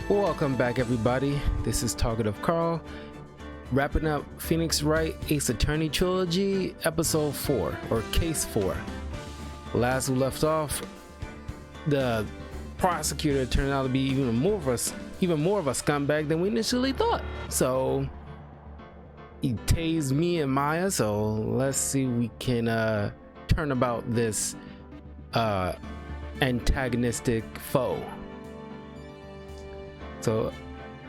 Welcome back, everybody. This is Talkative Carl, wrapping up Phoenix Wright Ace Attorney Trilogy, Episode 4, or Case 4. Last we left off, the prosecutor turned out to be even more of a scumbag than we initially thought. So he tased me and Maya. So let's see if we can turn about this antagonistic foe. So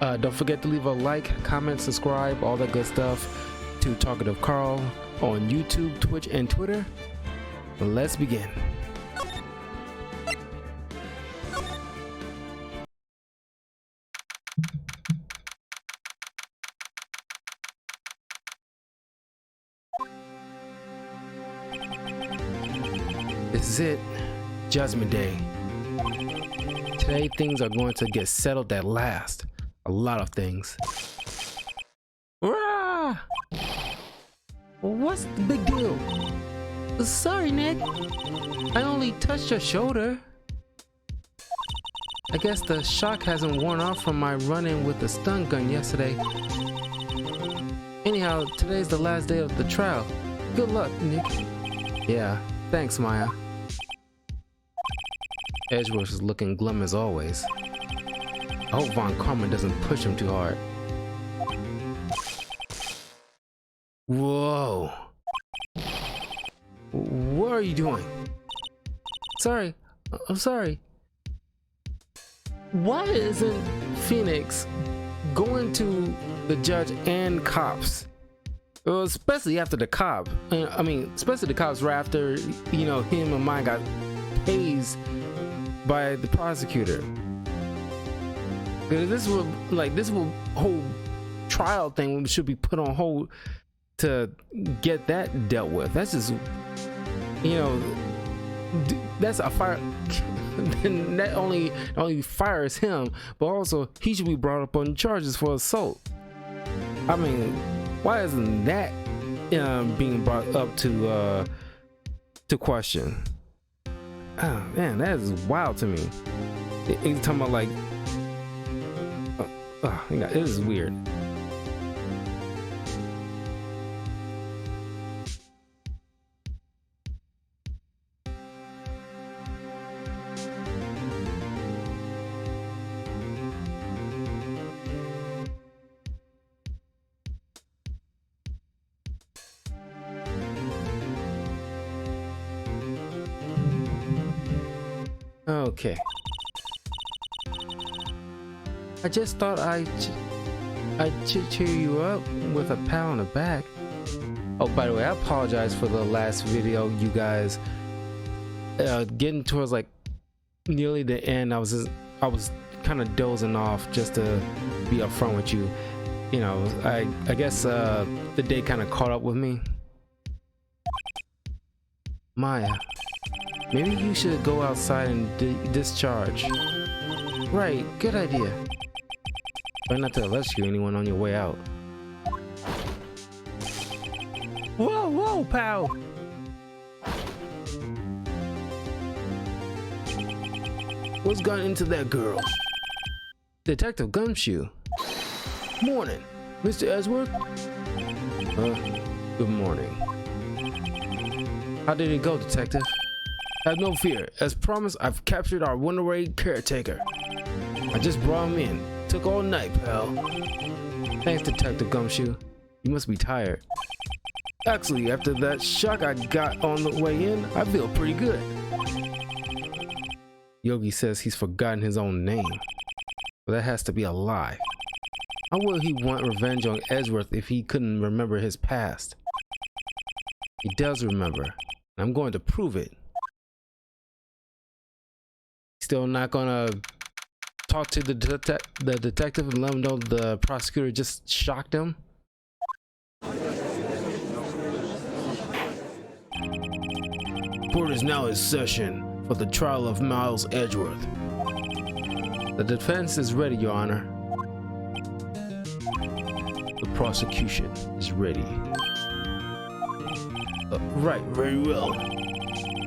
don't forget to leave a like, comment, subscribe, all that good stuff to Talkative Carl on YouTube, Twitch, and Twitter. Let's begin. This is it, Judgment Day. Today things are going to get settled at last. A lot of things. Rah! What's the big deal? Sorry, Nick. I only touched your shoulder. I guess the shock hasn't worn off from my run-in with the stun gun yesterday. Anyhow, today's the last day of the trial. Good luck, Nick. Yeah, thanks, Maya. Edgeworth is looking glum as always. I hope Von Karman doesn't push him too hard. Whoa. What are you doing? Sorry. I'm sorry. Why isn't Phoenix going to the judge and cops? Well, especially after the cop. Especially the cops right after, him and mine got tased by the prosecutor. This whole trial thing should be put on hold to get that dealt with. That's just, that's a fire. That only fires him, but also he should be brought up on charges for assault. I mean, why isn't that being brought up to question? Oh man, that is wild to me. He's talking about like, this is weird. Okay. I just thought I'd cheer you up with a pat on the back. Oh, by the way, I apologize for the last video, you guys. Getting towards like nearly the end, I was kind of dozing off, just to be upfront with you. I guess the day kind of caught up with me. Maya, maybe you should go outside and discharge. Right, good idea. Try not to rescue anyone on your way out. Whoa, pal! What's gotten into that girl? Detective Gumshoe. Morning, Mr. Edgeworth. Good morning. How did it go, Detective? Have no fear. As promised, I've captured our runaway caretaker. I just brought him in. Took all night, pal. Thanks, Detective Gumshoe. You must be tired. Actually, after that shock I got on the way in, I feel pretty good. Yogi says he's forgotten his own name. But that has to be a lie. How will he want revenge on Edgeworth if he couldn't remember his past? He does remember. I'm going to prove it. Still not gonna talk to the detective and let him know the prosecutor just shocked him? Court is now in session for the trial of Miles Edgeworth. The defense is ready, Your Honor. The prosecution is ready. Right, very well.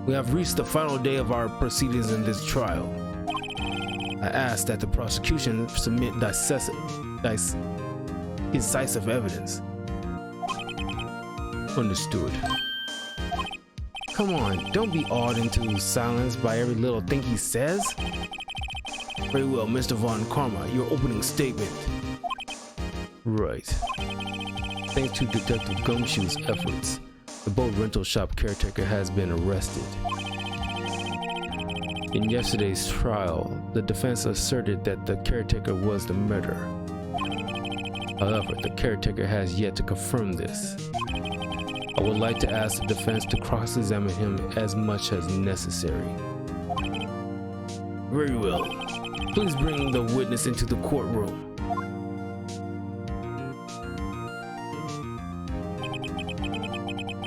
We have reached the final day of our proceedings in this trial. I ask that the prosecution submit decisive evidence. Understood. Come on, don't be awed into silence by every little thing he says. Very well, Mr. Von Karma, your opening statement. Right. Thanks to Detective Gumshoe's efforts, the boat rental shop caretaker has been arrested. In yesterday's trial, the defense asserted that the caretaker was the murderer. However, the caretaker has yet to confirm this. I would like to ask the defense to cross-examine him as much as necessary. Very well. Please bring the witness into the courtroom.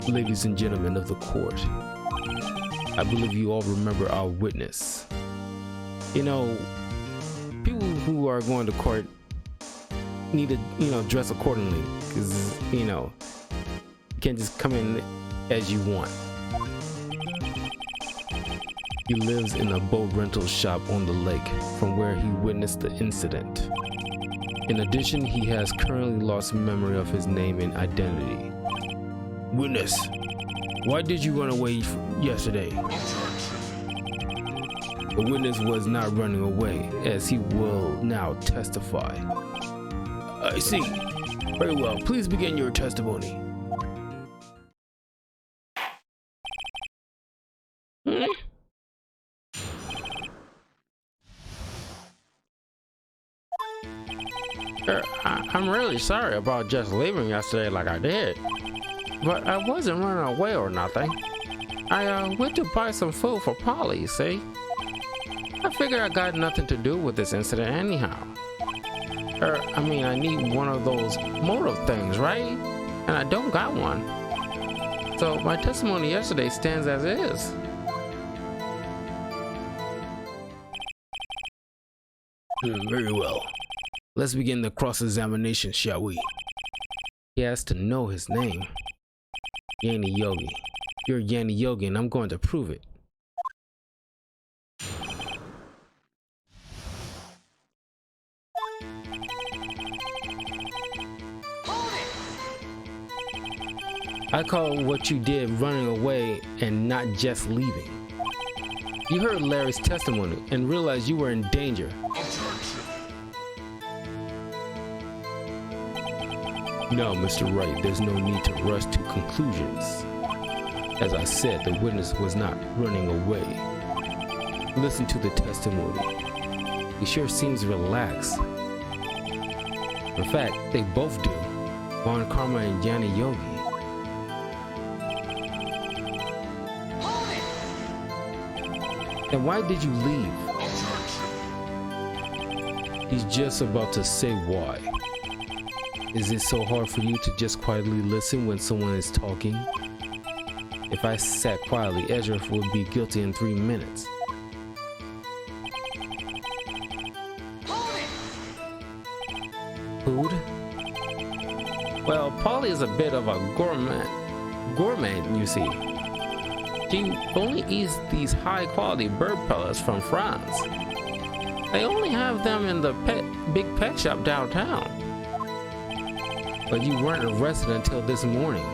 Ladies and gentlemen of the court, I believe you all remember our witness. You know, people who are going to court need to, dress accordingly, because, you can't just come in as you want. He lives in a boat rental shop on the lake from where he witnessed the incident. In addition, he has currently lost memory of his name and identity. Witness, why did you run away yesterday? The witness was not running away, as he will now testify. I see. Very well, please begin your testimony. I'm really sorry about just leaving yesterday like I did, but I wasn't running away or nothing. I went to buy some food for Polly, you see? I figured I got nothing to do with this incident anyhow. I need one of those motive things, right? And I don't got one. So my testimony yesterday stands as is. Very well. Let's begin the cross-examination, shall we? He has to know his name. Yanni Yogi. You're Yanni Yogi and I'm going to prove it. I call what you did running away and not just leaving. You heard Larry's testimony and realized you were in danger. No, Mr. Wright, there's no need to rush to conclusions. As I said, the witness was not running away. Listen to the testimony. He sure seems relaxed. In fact, they both do. Von Karma and Yanni Yogi. And why did you leave? He's just about to say why. Is it so hard for you to just quietly listen when someone is talking? If I sat quietly, Ezra would be guilty in 3 minutes. Food? Well, Polly is a bit of a gourmet, you see. She only eats these high-quality bird pellets from France. They only have them in the big pet shop downtown. But you weren't arrested until this morning.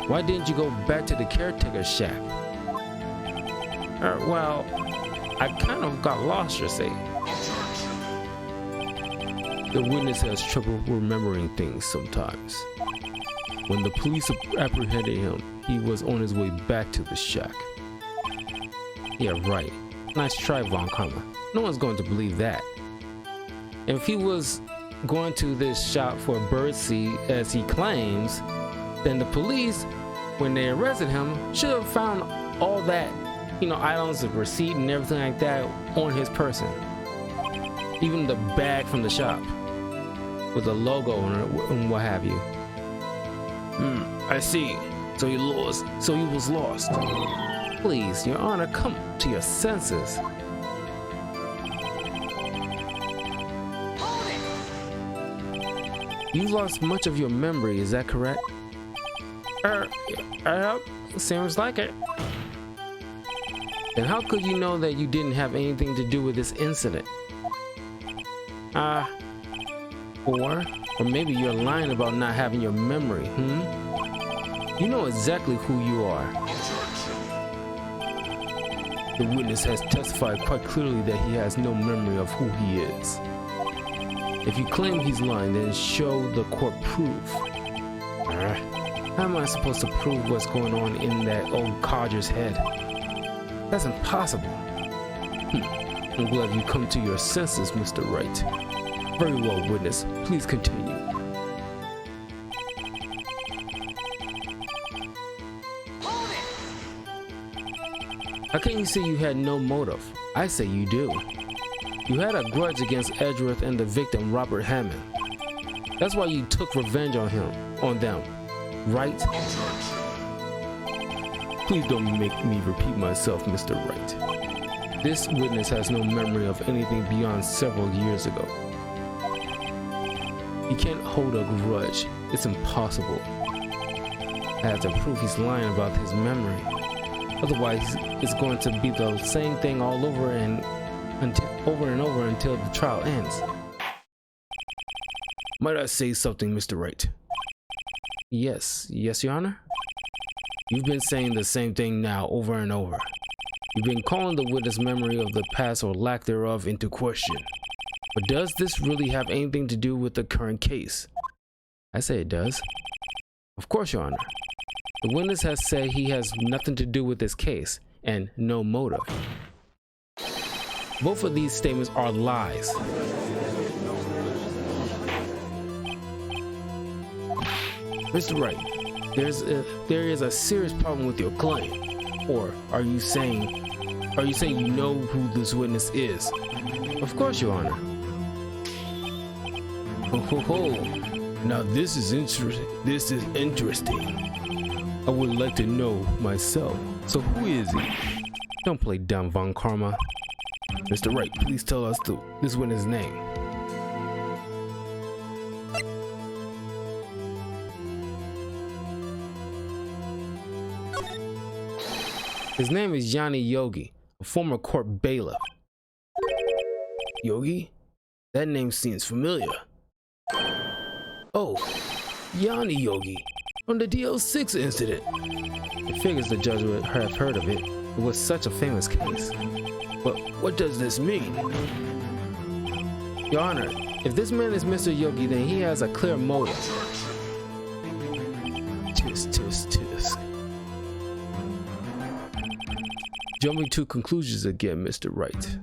Why didn't you go back to the caretaker's shack? Well, I kind of got lost, you see. The witness has trouble remembering things sometimes. When the police apprehended him, he was on his way back to the shack. Yeah, right. Nice try, Von Karma. No one's going to believe that. If he was going to this shop for birdseed, as he claims, then the police, when they arrested him, should have found all that, items of receipt and everything like that on his person. Even the bag from the shop with the logo on it and what have you. I see. So he was lost. Please, Your Honor, come to your senses. You lost much of your memory, is that correct? Seems like it. Then how could you know that you didn't have anything to do with this incident? Or maybe you're lying about not having your memory, You know exactly who you are. The witness has testified quite clearly that he has no memory of who he is. If you claim he's lying, then show the court proof. How am I supposed to prove what's going on in that old codger's head? That's impossible. I'm glad you come to your senses, Mr. Wright. Very well, witness. Please continue. How can you say you had no motive? I say you do. You had a grudge against Edgeworth and the victim, Robert Hammond. That's why you took revenge on them, right? Please don't make me repeat myself, Mr. Wright. This witness has no memory of anything beyond several years ago. He can't hold a grudge. It's impossible. I have to prove he's lying about his memory. Otherwise, it's going to be the same thing all over and over until the trial ends. Might I say something, Mr. Wright? Yes, Your Honor. You've been saying the same thing now over and over. You've been calling the witness' memory of the past or lack thereof into question. But does this really have anything to do with the current case? I say it does. Of course, Your Honor. The witness has said he has nothing to do with this case and no motive. Both of these statements are lies. Mr. Wright, there is a serious problem with your claim. Or are you saying you know who this witness is? Of course, Your Honor. Oh. Now this is interesting. I would like to know myself. So who is he? Don't play dumb, Von Karma. Mr. Wright, please tell us this witness' name. His name is Yanni Yogi, a former court bailiff. Yogi? That name seems familiar. Oh, Yanni Yogi, from the DL6 incident. It figures the judge would have heard of it. It was such a famous case. But what does this mean? Your Honor, if this man is Mr. Yogi, then he has a clear motive. Tisk. Jumping to conclusions again, Mr. Wright.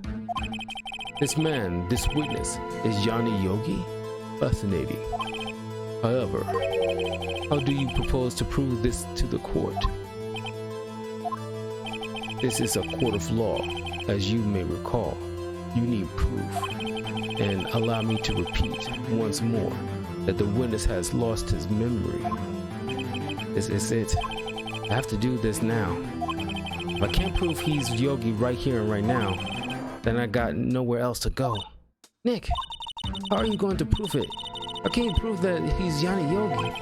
This witness, is Yanni Yogi? Fascinating. However, how do you propose to prove this to the court? This is a court of law, as you may recall. You need proof. And allow me to repeat once more that the witness has lost his memory. This is it. I have to do this now. If I can't prove he's Yogi right here and right now, then I got nowhere else to go. Nick, how are you going to prove it? How can you prove that he's Yanni Yogi?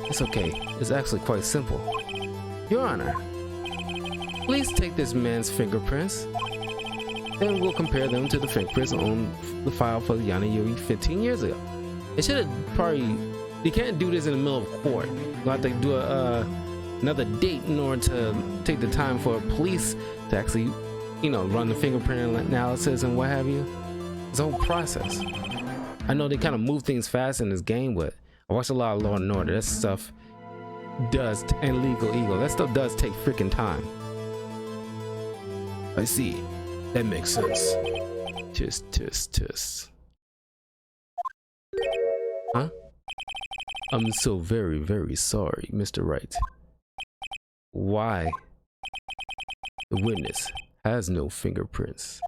It's okay. It's actually quite simple. Your Honor, please take this man's fingerprints, and we'll compare them to the fingerprints on the file for Yanni Yogi 15 years ago. It should have probably... You can't do this in the middle of court. You'll have to do another date in order to take the time for police to actually, run the fingerprint analysis and what have you. It's a whole process. I know they kind of move things fast in this game, but I watch a lot of Law and Order. That stuff does, and Legal Eagle, that stuff does take freaking time. I see. That makes sense. Tisk. Huh? I'm so very, very sorry, Mr. Wright. Why? The witness has no fingerprints.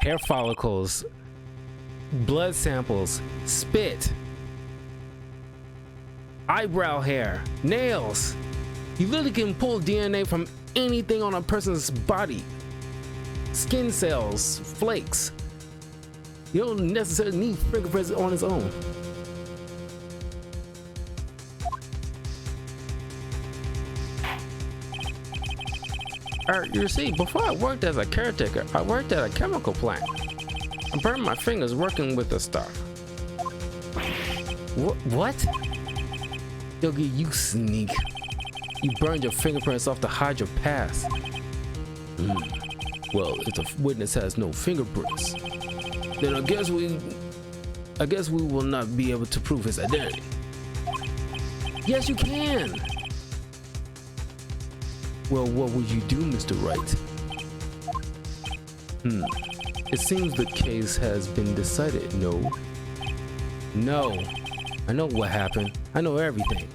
Hair follicles, blood samples, spit, eyebrow hair, nails. You literally can pull DNA from anything on a person's body. Skin cells, flakes. You don't necessarily need fingerprints on its own. You see, before I worked as a caretaker, I worked at a chemical plant. I burned my fingers working with the stuff. What? Yogi, you sneak. You burned your fingerprints off to hide your past. Well, if the witness has no fingerprints, then I guess we will not be able to prove his identity. Yes, you can. Well, what would you do, Mr. Wright? It seems the case has been decided, no? No. I know what happened. I know everything.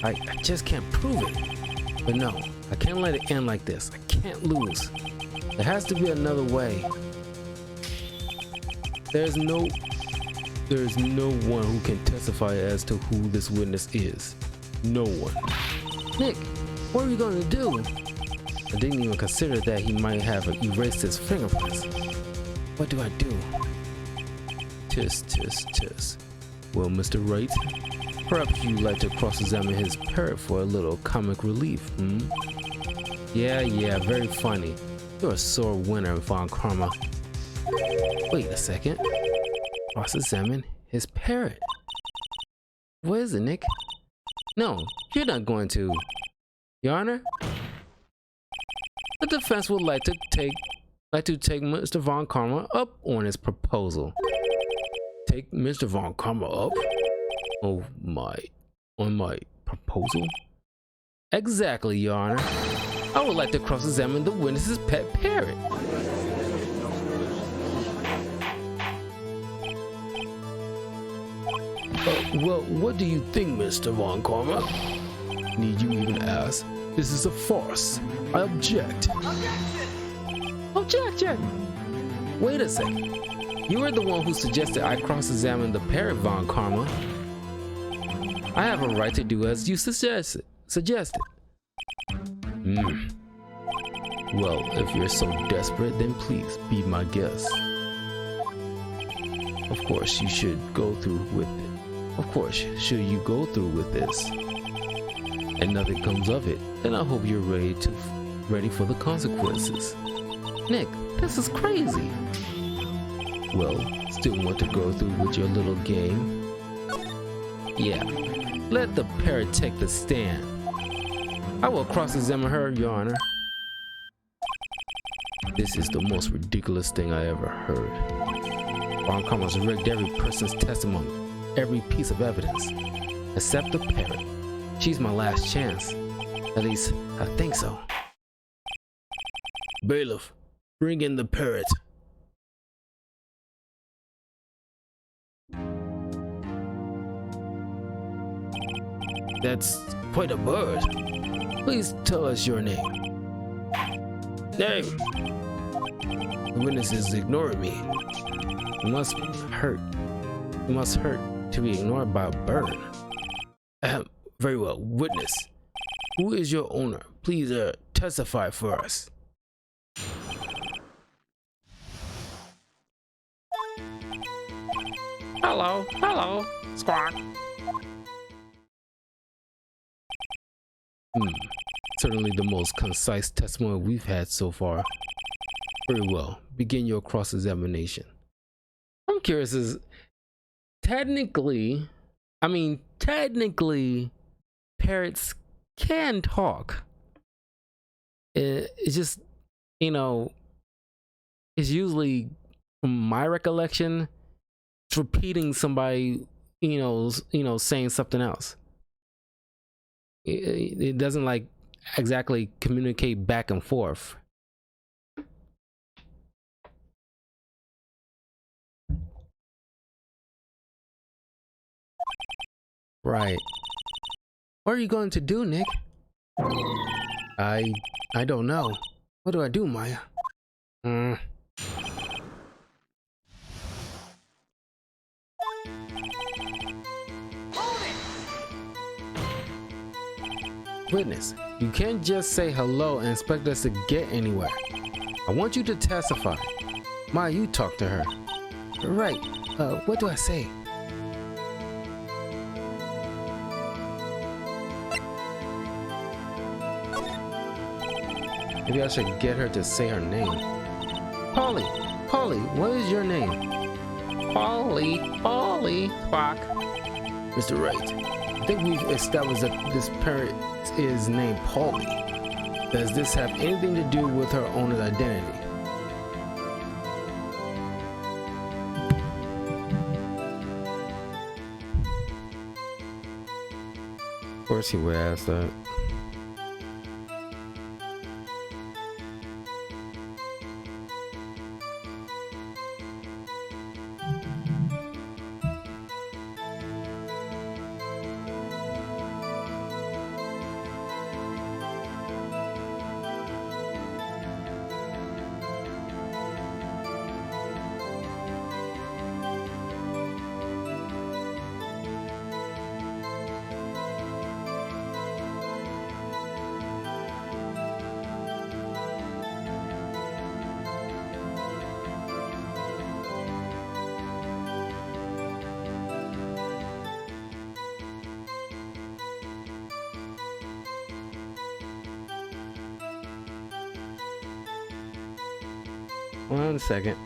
I just can't prove it. But no, I can't let it end like this. I can't lose. There has to be another way. There's no one who can testify as to who this witness is. No one. Nick, what are you going to do? I didn't even consider that he might have erased his fingerprints. What do I do? Tisk. Well, Mr. Wright, perhaps you'd like to cross-examine his parrot for a little comic relief, Yeah, very funny. You're a sore winner, Von Karma. Wait a second. Cross-examine his parrot. What is it, Nick? No, you're not going to. Your Honor? The defense would like to take Mr. Von Karma up on his proposal. Take Mr. Von Karma up? On my proposal? Exactly, Your Honor. I would like to cross-examine the witness's pet parrot. Well, what do you think, Mr. Von Karma? Need you even ask? This is a farce. I object. Objection! Wait a second. You were the one who suggested I cross-examine the parrot, Von Karma. I have a right to do as you suggested. Well, if you're so desperate, then please be my guest. Of course, you should go through with it. Of course, should you go through with this and nothing comes of it, then I hope you're ready for the consequences. Nick, this is crazy. Well, still want to go through with your little game? Yeah, let the parrot take the stand. I will cross-examine her, Your Honor. This is the most ridiculous thing I ever heard. Von Karma's rigged every person's testimony, every piece of evidence, except the parrot. She's my last chance. At least, I think so. Bailiff, bring in the parrot. That's quite a bird. Please tell us your name. Name! The witness is ignoring me. It must hurt. It must hurt to be ignored by a bird. Very well. Witness, who is your owner? Please testify for us. Hello, squad. Certainly the most concise testimony we've had so far. Very well. Begin your cross-examination. I'm curious, technically, parrots can talk. It's just, it's usually, from my recollection, it's repeating somebody, saying something else. It doesn't like exactly communicate back and forth. Right. What are you going to do, Nick? I don't know. What do I do, Maya? Witness, you can't just say hello and expect us to get anywhere. I want you to testify. Maya, you talk to her. Right. What do I say? Maybe I should get her to say her name. Polly, Polly, what is your name? Polly, Spock. Mr. Wright, I think we've established that this parrot is named Polly. Does this have anything to do with her owner's identity? Of course he would ask that. One second.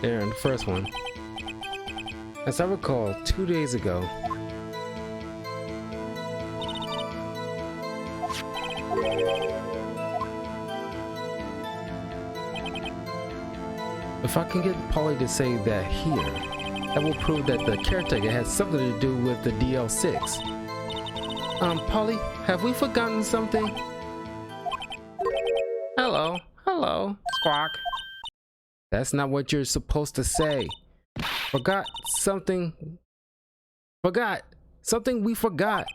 There, in the first one. As I recall, 2 days ago, if I can get Polly to say that here, that will prove that the caretaker has something to do with the DL6. Polly, have we forgotten something? Hello, Squawk. That's not what you're supposed to say. Forgot something. Forgot something we forgot.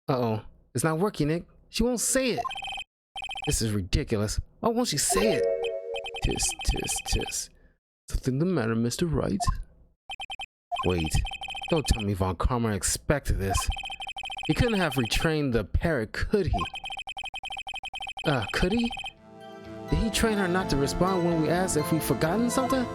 Uh-oh. It's not working, Nick. She won't say it. This is ridiculous. Why won't she say it? Tis, tis, tis. Something the matter, Mr. Wright? Wait. Don't tell me Von Karma expected this. He couldn't have retrained the parrot, could he? Could he? Did he train her not to respond when we asked if we've forgotten something?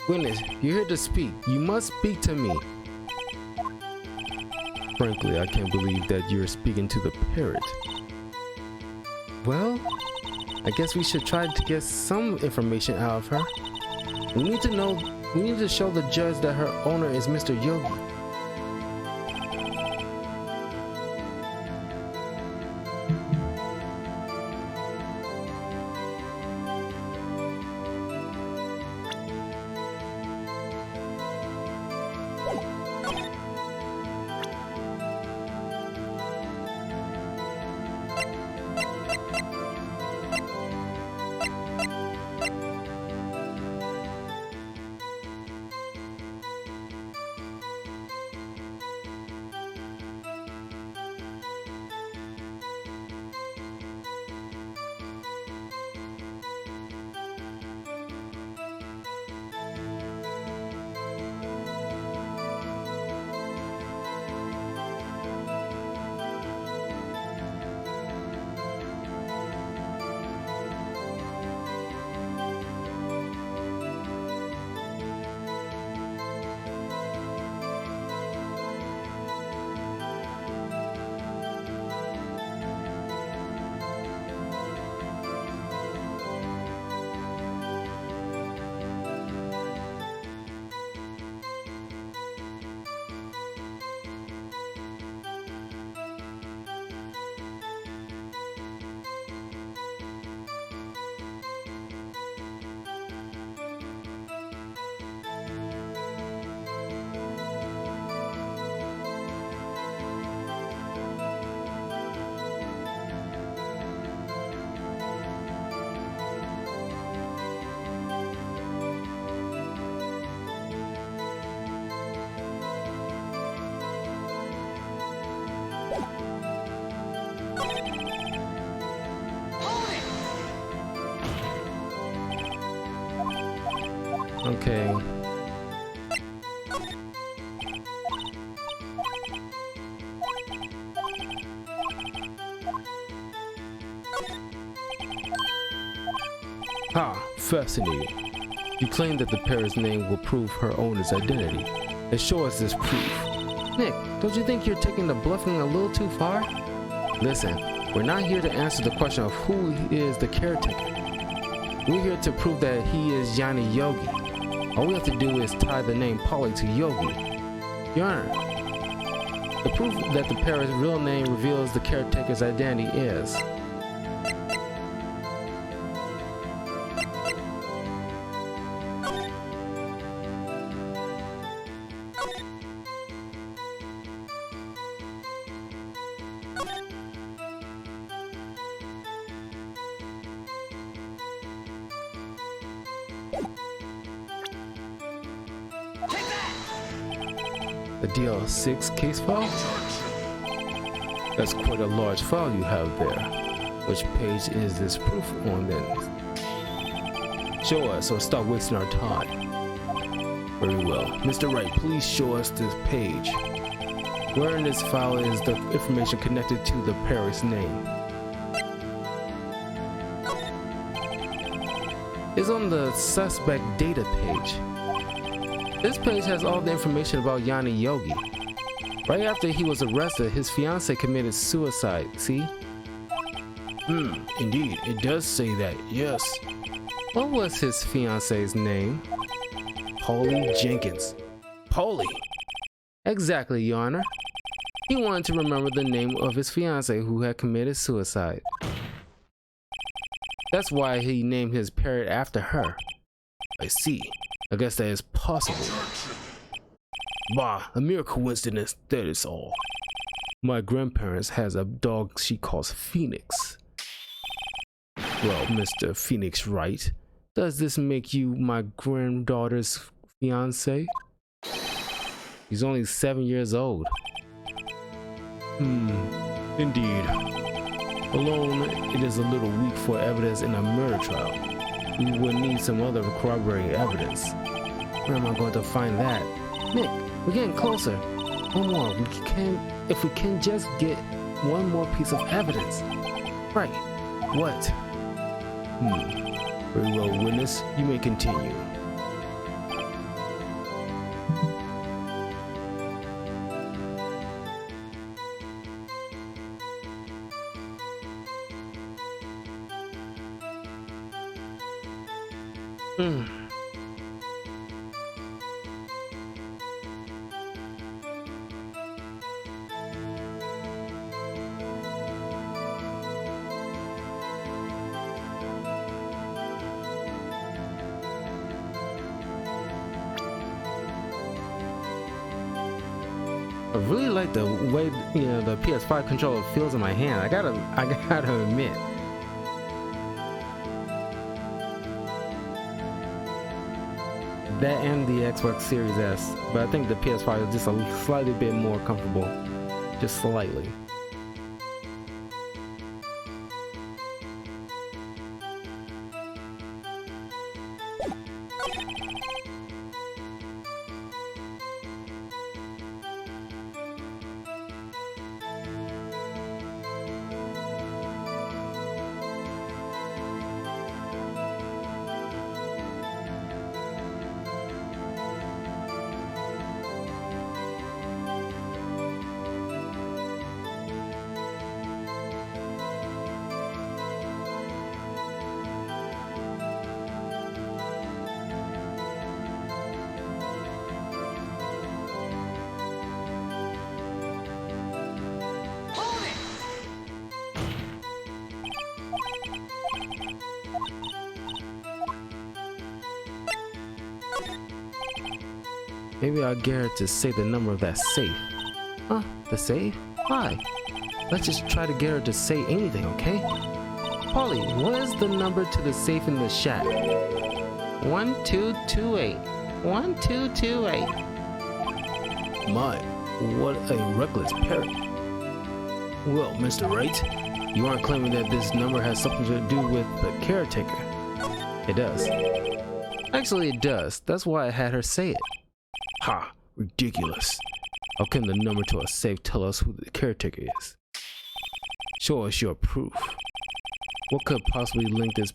Witness, you're here to speak. You must speak to me. Frankly, I can't believe that you're speaking to the parrot. Well, I guess we should try to get some information out of her. We need to show the judge that her owner is Mr. Yogi. Okay. Ah, fascinating. You claim that the parrot's name will prove her owner's identity. And show us this proof. Nick, don't you think you're taking the bluffing a little too far? Listen, we're not here to answer the question of who is the caretaker. We're here to prove that he is Yanni Yogi. All we have to do is tie the name Polly to Yogi. Your Honor, the proof that the parrot's real name reveals the caretaker's identity is... The DL6 case file? That's quite a large file you have there. Which page is this proof on then? Show us or stop wasting our time. Very well. Mr. Wright, please show us this page. Where in this file is the information connected to the parrot's name? It's on the suspect data page. This page has all the information about Yanni Yogi. Right after he was arrested, his fiancée committed suicide, see? Indeed, it does say that, yes. What was his fiancée's name? Polly Jenkins. Polly? Exactly, Your Honor. He wanted to remember the name of his fiancée who had committed suicide. That's why he named his parrot after her. I see. I guess that is possible. Bah, a mere coincidence, that is all. My grandparents has a dog she calls Phoenix. Well, Mr. Phoenix Wright, does this make you my granddaughter's fiancé? He's only 7 years old. Indeed. Alone, it is a little weak for evidence in a murder trial. We will need some other corroborating evidence. Where am I going to find that? Nick, we're getting closer. One more. If we can just get one more piece of evidence. Right. What? Very well, witness. You may continue. I really like the way the PS5 controller feels in my hand. I gotta admit. That and the Xbox Series S, but I think the PS5 is just a slightly bit more comfortable, just slightly. Maybe I'll get her to say the number of that safe. Huh? The safe? Why? Let's just try to get her to say anything, okay? Polly, what is the number to the safe in the shack? 1228. 1228. My, what a reckless parrot. Well, Mr. Wright, you aren't claiming that this number has something to do with the caretaker. It does. Actually, it does. That's why I had her say it. Ha! Ridiculous. How can the number to a safe tell us who the caretaker is? Show us your proof. What could possibly link this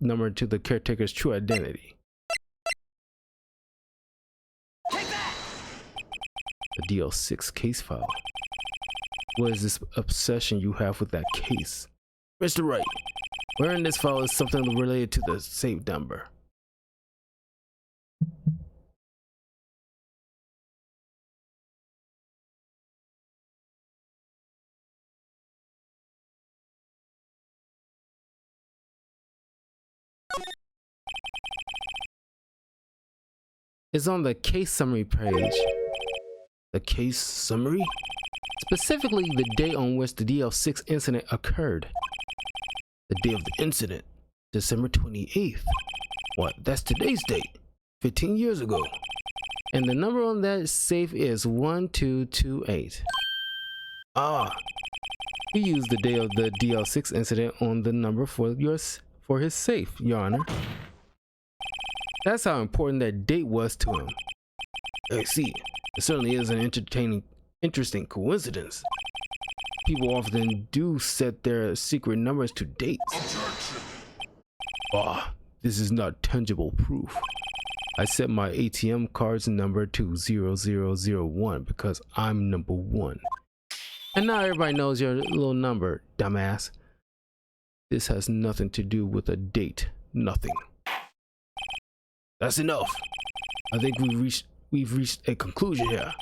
number to the caretaker's true identity? The DL6 case file. What is this obsession you have with that case? Mr. Wright, where in this file is something related to the safe number? It's on the case summary page. The case summary? Specifically, the day on which the DL6 incident occurred. The day of the incident, December 28th. What? That's today's date. 15 years ago. And the number on that safe is 1228. Ah. He used the day of the DL6 incident on the number for his safe, Your Honor. That's how important that date was to him. I see. It certainly is an interesting coincidence. People often do set their secret numbers to dates. Ah, this is not tangible proof. I set my ATM card's number to 0001 because I'm number 1. And now everybody knows your little number, dumbass. This has nothing to do with a date. Nothing. That's enough. I think we've reached a conclusion here.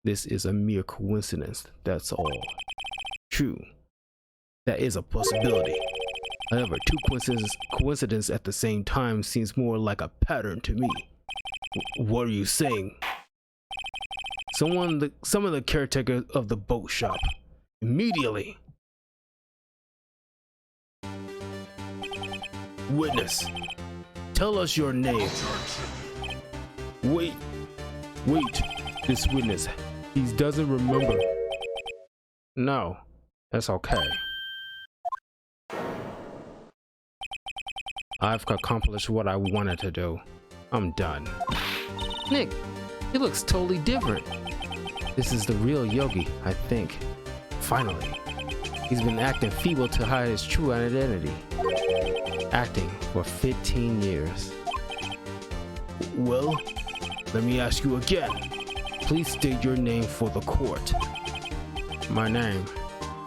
This is a mere coincidence, that's all. True. That is a possibility. However, two coincidences at the same time seems more like a pattern to me. What are you saying? Some of the caretaker of the boat shop. Immediately. Witness. Tell us your name. Wait. This witness, he doesn't remember. No, that's okay. I've accomplished what I wanted to do. I'm done. Nick, he looks totally different. This is the real Yogi, I think. Finally. He's been acting feeble to hide his true identity. Acting for 15 years. Well, let me ask you again. Please state your name for the court. My name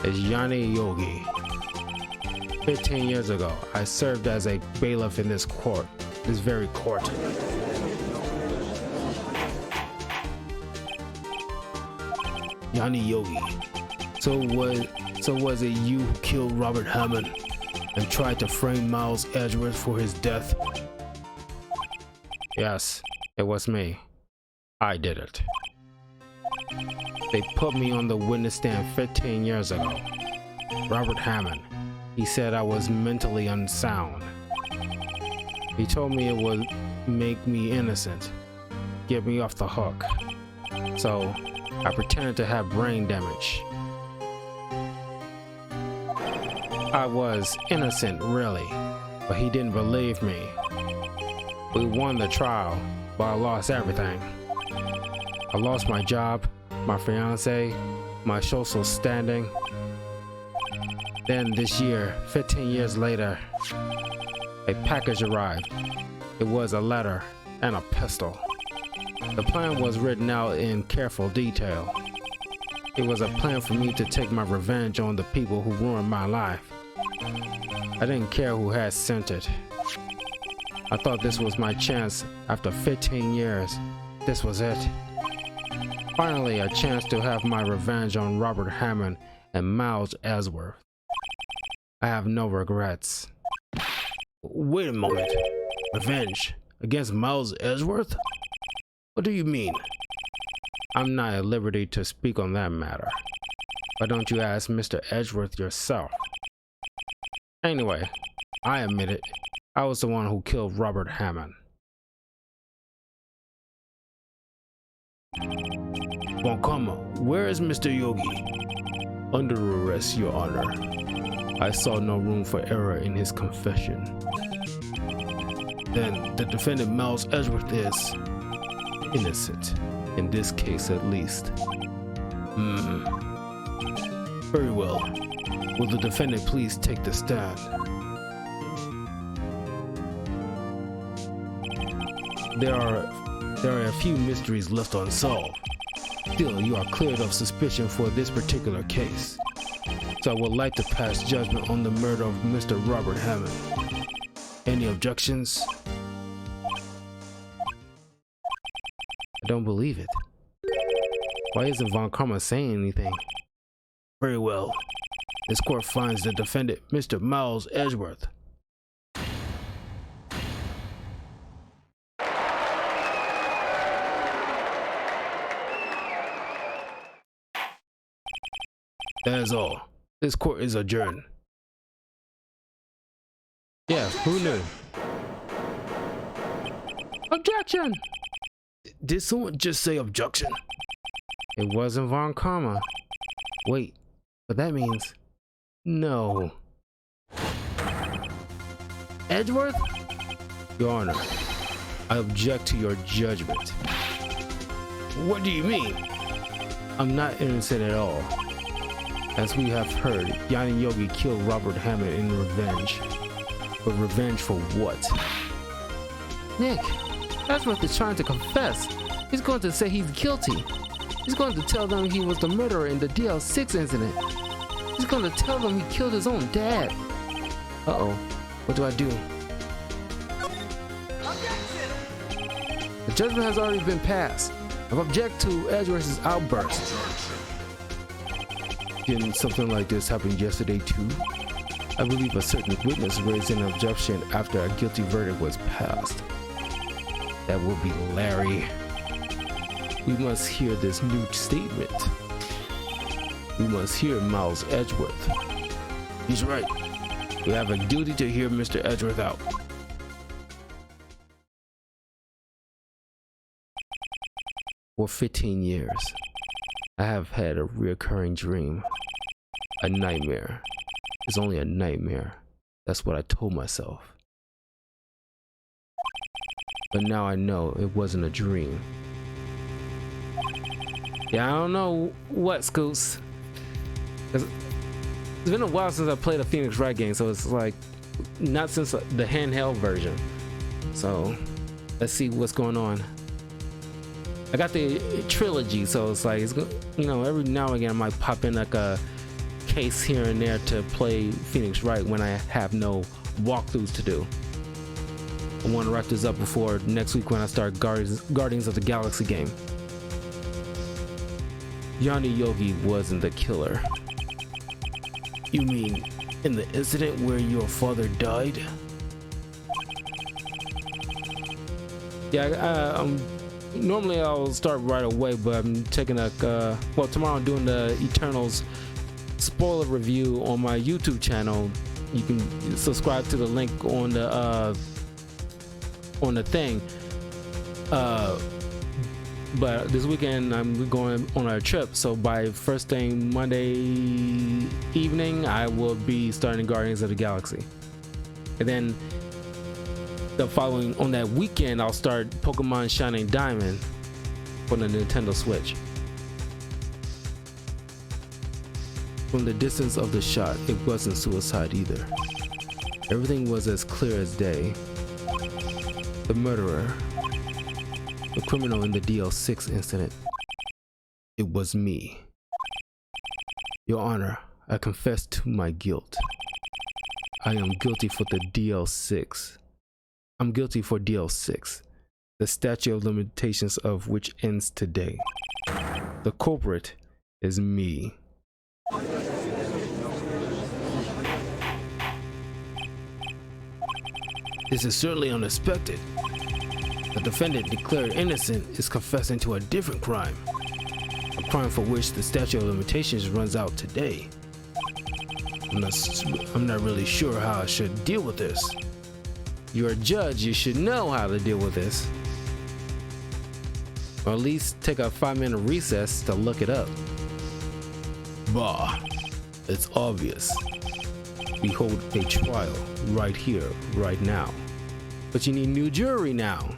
is Yanni Yogi. 15 years ago, I served as a bailiff in this very court. Yanni Yogi. So was it you who killed Robert Hammond and tried to frame Miles Edgeworth for his death? Yes, it was me. I did it. They put me on the witness stand 15 years ago. Robert Hammond. He said I was mentally unsound. He told me it would make me innocent, get me off the hook. So I pretended to have brain damage. I was innocent, really, but he didn't believe me. We won the trial, but I lost everything. I lost my job, my fiance, my social standing. Then this year, 15 years later, a package arrived. It was a letter and a pistol. The plan was written out in careful detail. It was a plan for me to take my revenge on the people who ruined my life. I didn't care who had sent it. I thought this was my chance. After 15 years, this was it. Finally, a chance to have my revenge on Robert Hammond and Miles Edgeworth. I have no regrets. Wait a moment. Revenge against Miles Edgeworth? What do you mean? I'm not at liberty to speak on that matter. Why don't you ask Mr. Edgeworth yourself? Anyway, I admit it. I was the one who killed Robert Hammond. Bon, come on. Where is Mr. Yogi? Under arrest, Your Honor. I saw no room for error in his confession. Then the defendant Miles Edgeworth is innocent, in this case at least. Very well. Will the defendant please take the stand? There are a few mysteries left unsolved. Still, you are cleared of suspicion for this particular case. So I would like to pass judgment on the murder of Mr. Robert Hammond. Any objections? I don't believe it. Why isn't Von Karma saying anything? Very well. This court finds the defendant, Mr. Miles Edgeworth. That is all. This court is adjourned. Yeah, who knew? Objection! Did someone just say objection? It wasn't Von Karma. Wait, but that means no. Edgeworth? Your Honor, I object to your judgment. What do you mean? I'm not innocent at all. As we have heard, Yanni Yogi killed Robert Hammond in revenge. But revenge for what? Nick, Edgeworth is trying to confess. He's going to say he's guilty. He's going to tell them he was the murderer in the DL6 incident. He's going to tell them he killed his own dad. Uh-oh, what do I do? The judgment has already been passed. I object to Edgeworth's outburst. Didn't something like this happen yesterday too? I believe a certain witness raised an objection after a guilty verdict was passed. That will be Larry. We must hear this new statement. We must hear Miles Edgeworth. He's right. We have a duty to hear Mr. Edgeworth out. For 15 years, I have had a recurring dream. A nightmare. It's only a nightmare. That's what I told myself. But now I know it wasn't a dream. Yeah, I don't know what, Scoots. It's been a while since I played a Phoenix Wright game, so it's like, not since the handheld version. So, let's see what's going on. I got the Trilogy, so it's like, you know, every now and again I might pop in like a case here and there to play Phoenix Wright when I have no walkthroughs to do. I want to wrap this up before next week when I start Guardians of the Galaxy game. Yanni Yogi wasn't the killer. You mean in the incident where your father died? Yeah, normally I'll start right away, but I'm taking a well, tomorrow I'm doing the Eternals spoiler review on my YouTube channel. You can subscribe to the link on the thing. But this weekend I'm going on a trip, so by first thing Monday evening I will be starting Guardians of the Galaxy, and then the following on that weekend I'll start Pokemon Shining Diamond for the Nintendo Switch. From the distance of the shot, it wasn't suicide either. Everything was as clear as day. The murderer, the criminal in the DL6 incident, it was me. Your Honor, I confess to my guilt. I am guilty for the DL6. I'm guilty for DL6, the statute of limitations of which ends today. The culprit is me. This is certainly unexpected. The defendant declared innocent is confessing to a different crime. A crime for which the statute of limitations runs out today. I'm not really sure how I should deal with this. You're a judge, you should know how to deal with this. Or at least take a 5-minute recess to look it up. Bah, it's obvious. we hold a trial right here, right now. But you need a new jury now.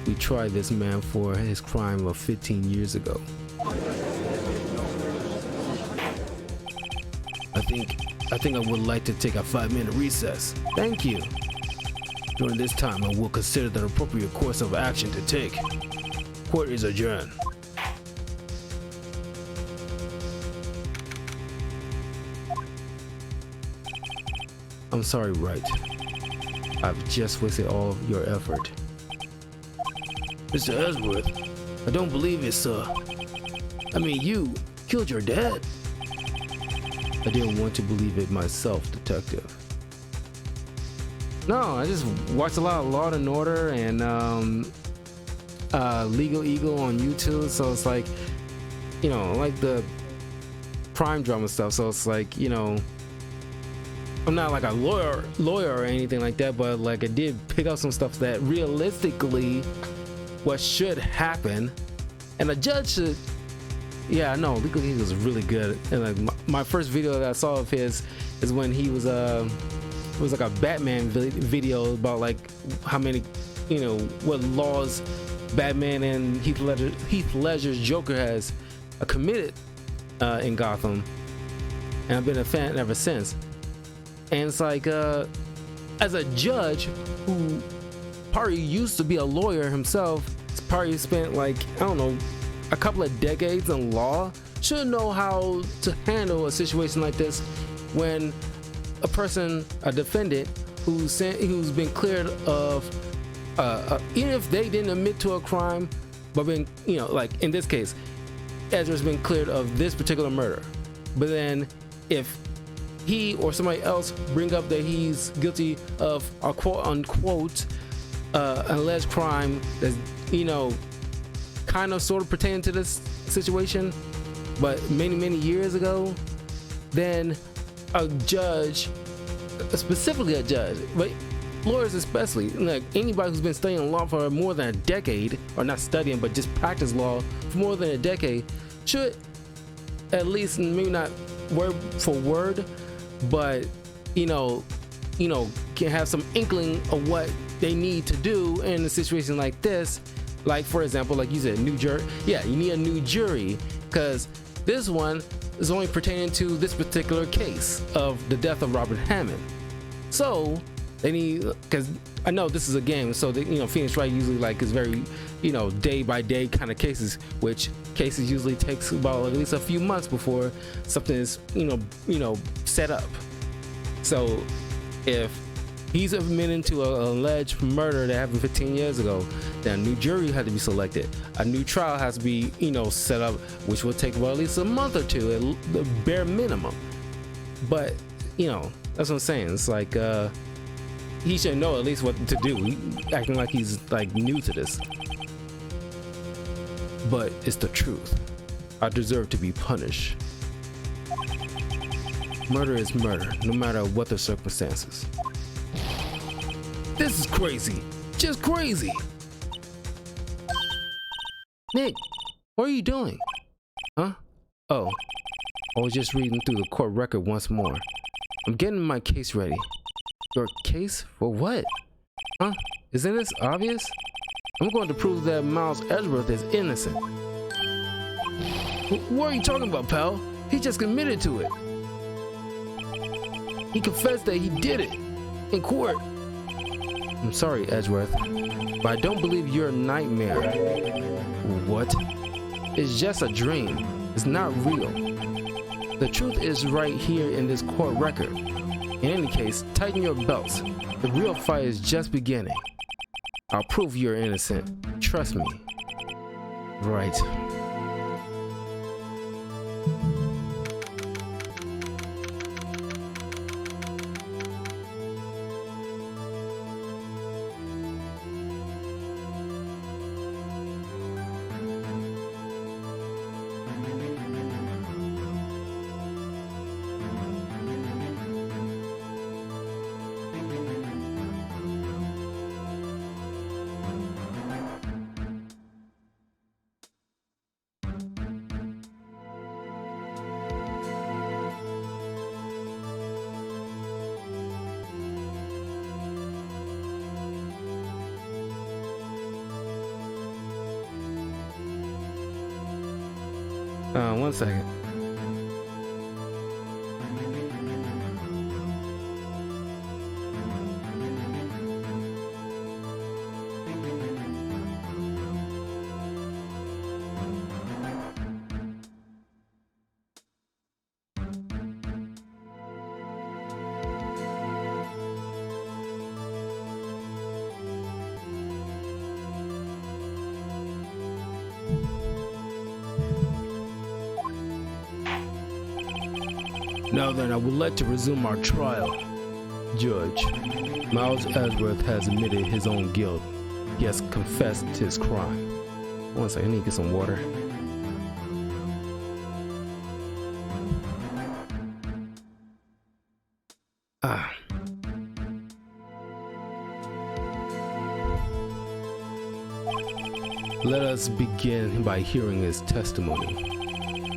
We tried this man for his crime of 15 years ago. I think I would like to take a 5-minute recess. Thank you. During this time, I will consider the appropriate course of action to take. Court is adjourned. I'm sorry, Wright. I've just wasted all of your effort. Mr. Ellsworth, I don't believe it, sir. I mean, you killed your dad. I didn't want to believe it myself, detective. No, I just watched a lot of Law and Order and Legal Eagle on YouTube, so it's like, you know, like the crime drama stuff. So it's like, you know, I'm not like a lawyer or anything like that, but like I did pick up some stuff that realistically what should happen, and a judge should. Yeah, I know Legal Eagle is really good. And like my first video that I saw of his is when he was it was like a Batman video about like how many, you know, what laws Batman and Heath Ledger's Joker has committed in Gotham, and I've been a fan ever since. And it's like as a judge who probably used to be a lawyer himself, probably spent like, I don't know, a couple of decades in law, should know how to handle a situation like this when a person, a defendant who's been cleared of even if they didn't admit to a crime, but been, you know, like in this case Ezra's been cleared of this particular murder, but then if he or somebody else bring up that he's guilty of a quote unquote alleged crime that's, you know, kind of sort of pertaining to this situation, but many years ago, then a judge, specifically a judge, but lawyers especially, like anybody who's been studying law for more than a decade, or not studying but just practice law for more than a decade, should at least, maybe not word for word, but you know can have some inkling of what they need to do in a situation like this. Like, for example, like you said, new jury. Yeah, you need a new jury, because this one is only pertaining to this particular case of the death of Robert Hammond. So they need, because I know this is a game, so that, you know, Phoenix Wright usually like is very, you know, day by day kind of cases, which cases usually takes about at least a few months before something is, you know, set up. So if he's admitting to an alleged murder that happened 15 years ago, then a new jury had to be selected. A new trial has to be, you know, set up, which will take about at least a month or two at the bare minimum. But, you know, that's what I'm saying. It's like he should know at least what to do. He acting like he's like new to this. But it's the truth. I deserve to be punished. Murder is murder, no matter what the circumstances. This is crazy. Just crazy. Nick, what are you doing? Huh? Oh, I was just reading through the court record once more. I'm getting my case ready. Your case? For what? Huh? Isn't this obvious? I'm going to prove that Miles Edgeworth is innocent. What are you talking about, pal? He just admitted to it. He confessed that he did it in court. I'm sorry, Edgeworth, but I don't believe you're a nightmare. What? It's just a dream. It's not real. The truth is right here in this court record. In any case, tighten your belts. The real fight is just beginning. I'll prove you're innocent. Trust me. Right. One second. Now then, I would like to resume our trial. Judge, Miles Edgeworth has admitted his own guilt. He has confessed his crime. One second, I need to get some water. Let us begin by hearing his testimony.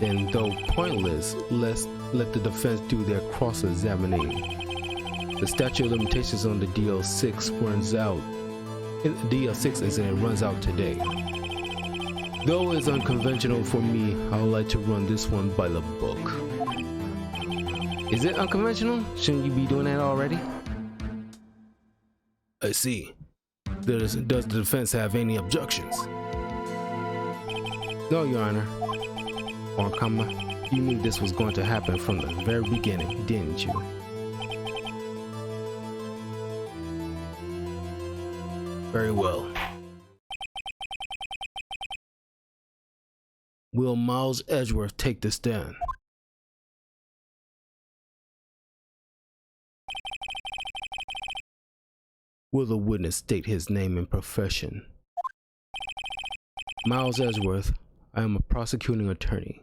Then, though pointless, let the defense do their cross-examining. The statute of limitations on the DL6 runs out. The DL6 incident runs out today. Though it's unconventional for me, I would like to run this one by the book. Is it unconventional? Shouldn't you be doing that already? I see. Does the defense have any objections? No, Your Honor. Or comma, you knew this was going to happen from the very beginning, didn't you? Very well. Will Miles Edgeworth take the stand? Will the witness state his name and profession? Miles Edgeworth, I am a prosecuting attorney.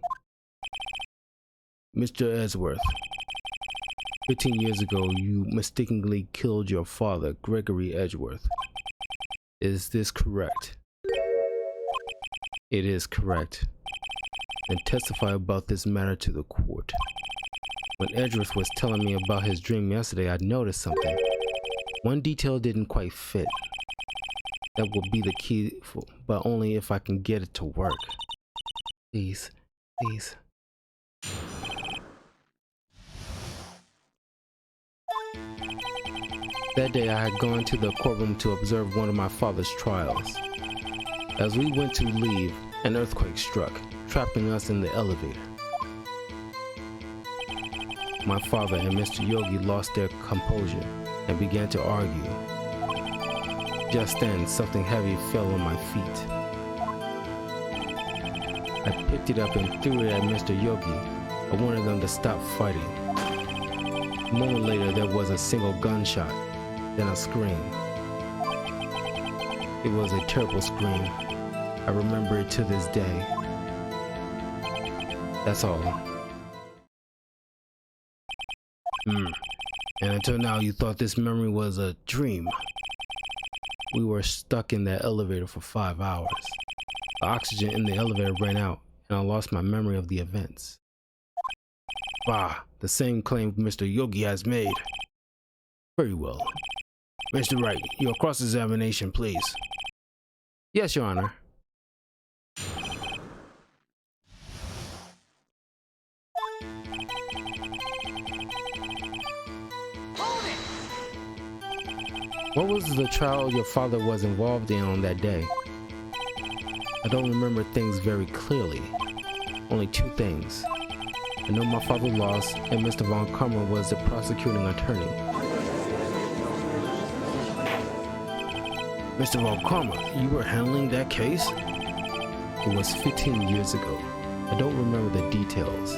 Mr. Edgeworth, 15 years ago, you mistakenly killed your father, Gregory Edgeworth. Is this correct? It is correct. Then testify about this matter to the court. When Edgeworth was telling me about his dream yesterday, I noticed something. One detail didn't quite fit. That will be the key, but only if I can get it to work. Please, please. That day I had gone to the courtroom to observe one of my father's trials. As we went to leave, an earthquake struck, trapping us in the elevator. My father and Mr. Yogi lost their composure and began to argue. Just then, something heavy fell on my feet. I picked it up and threw it at Mr. Yogi. I wanted them to stop fighting. A moment later, there was a single gunshot, then a scream. It was a terrible scream. I remember it to this day. That's all. And until now, you thought this memory was a dream. We were stuck in that elevator for 5 hours. The oxygen in the elevator ran out, and I lost my memory of the events. Bah, the same claim Mr. Yogi has made. Very well. Mr. Wright, your cross-examination, please. Yes, Your Honor. What was the trial your father was involved in on that day? I don't remember things very clearly. Only 2 things. I know my father lost, and Mr. Von Karma was the prosecuting attorney. Mr. Von Karma, you were handling that case? It was 15 years ago. I don't remember the details.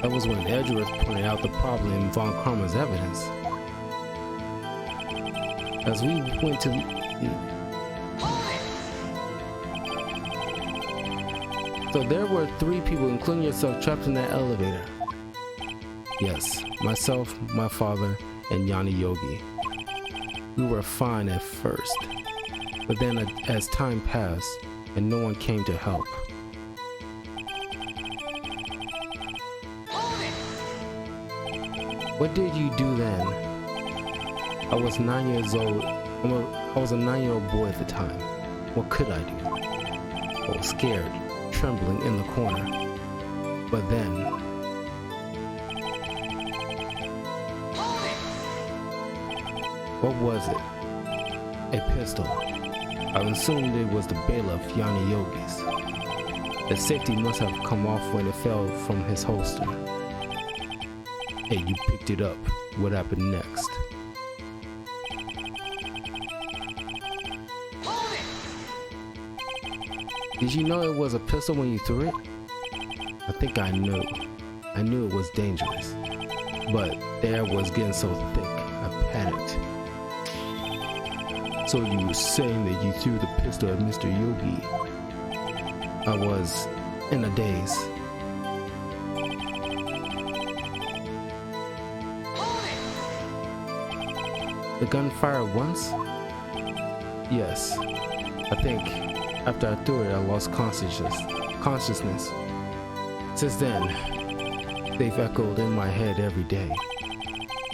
That was when Edgeworth pointed out the problem in Von Karma's evidence. As we went to So there were 3 people, including yourself, trapped in that elevator. Yes, myself, my father, and Yanni Yogi. We were fine at first, but then as time passed, and no one came to help. What did you do then? I was 9 years old. I was a 9-year-old boy at the time. What could I do? I was scared, trembling in the corner. But then, what was it? A pistol. I assumed it was the bailiff Yanni Yogi's. The safety must have come off when it fell from his holster. Hey, you picked it up. What happened next? Did you know it was a pistol when you threw it? I think I knew. I knew it was dangerous. But the air was getting so thick, I panicked. So you were saying that you threw the pistol at Mr. Yogi? I was in a daze. The gun fired once? Yes. I think after I threw it, I lost consciousness. Since then, they've echoed in my head every day.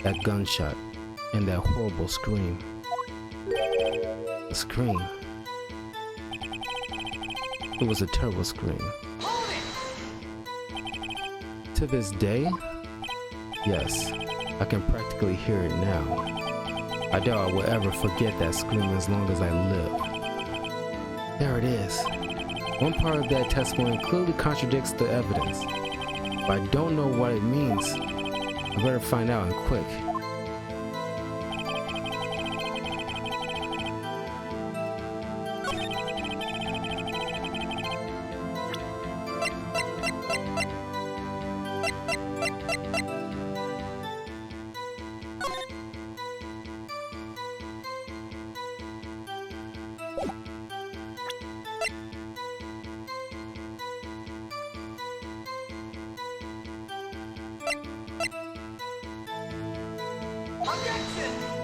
That gunshot and that horrible scream. A scream. It was a terrible scream. To this day, yes, I can practically hear it now. I doubt I will ever forget that scream as long as I live. There it is. One part of that testimony clearly contradicts the evidence, but I don't know what it means. I better find out and quick.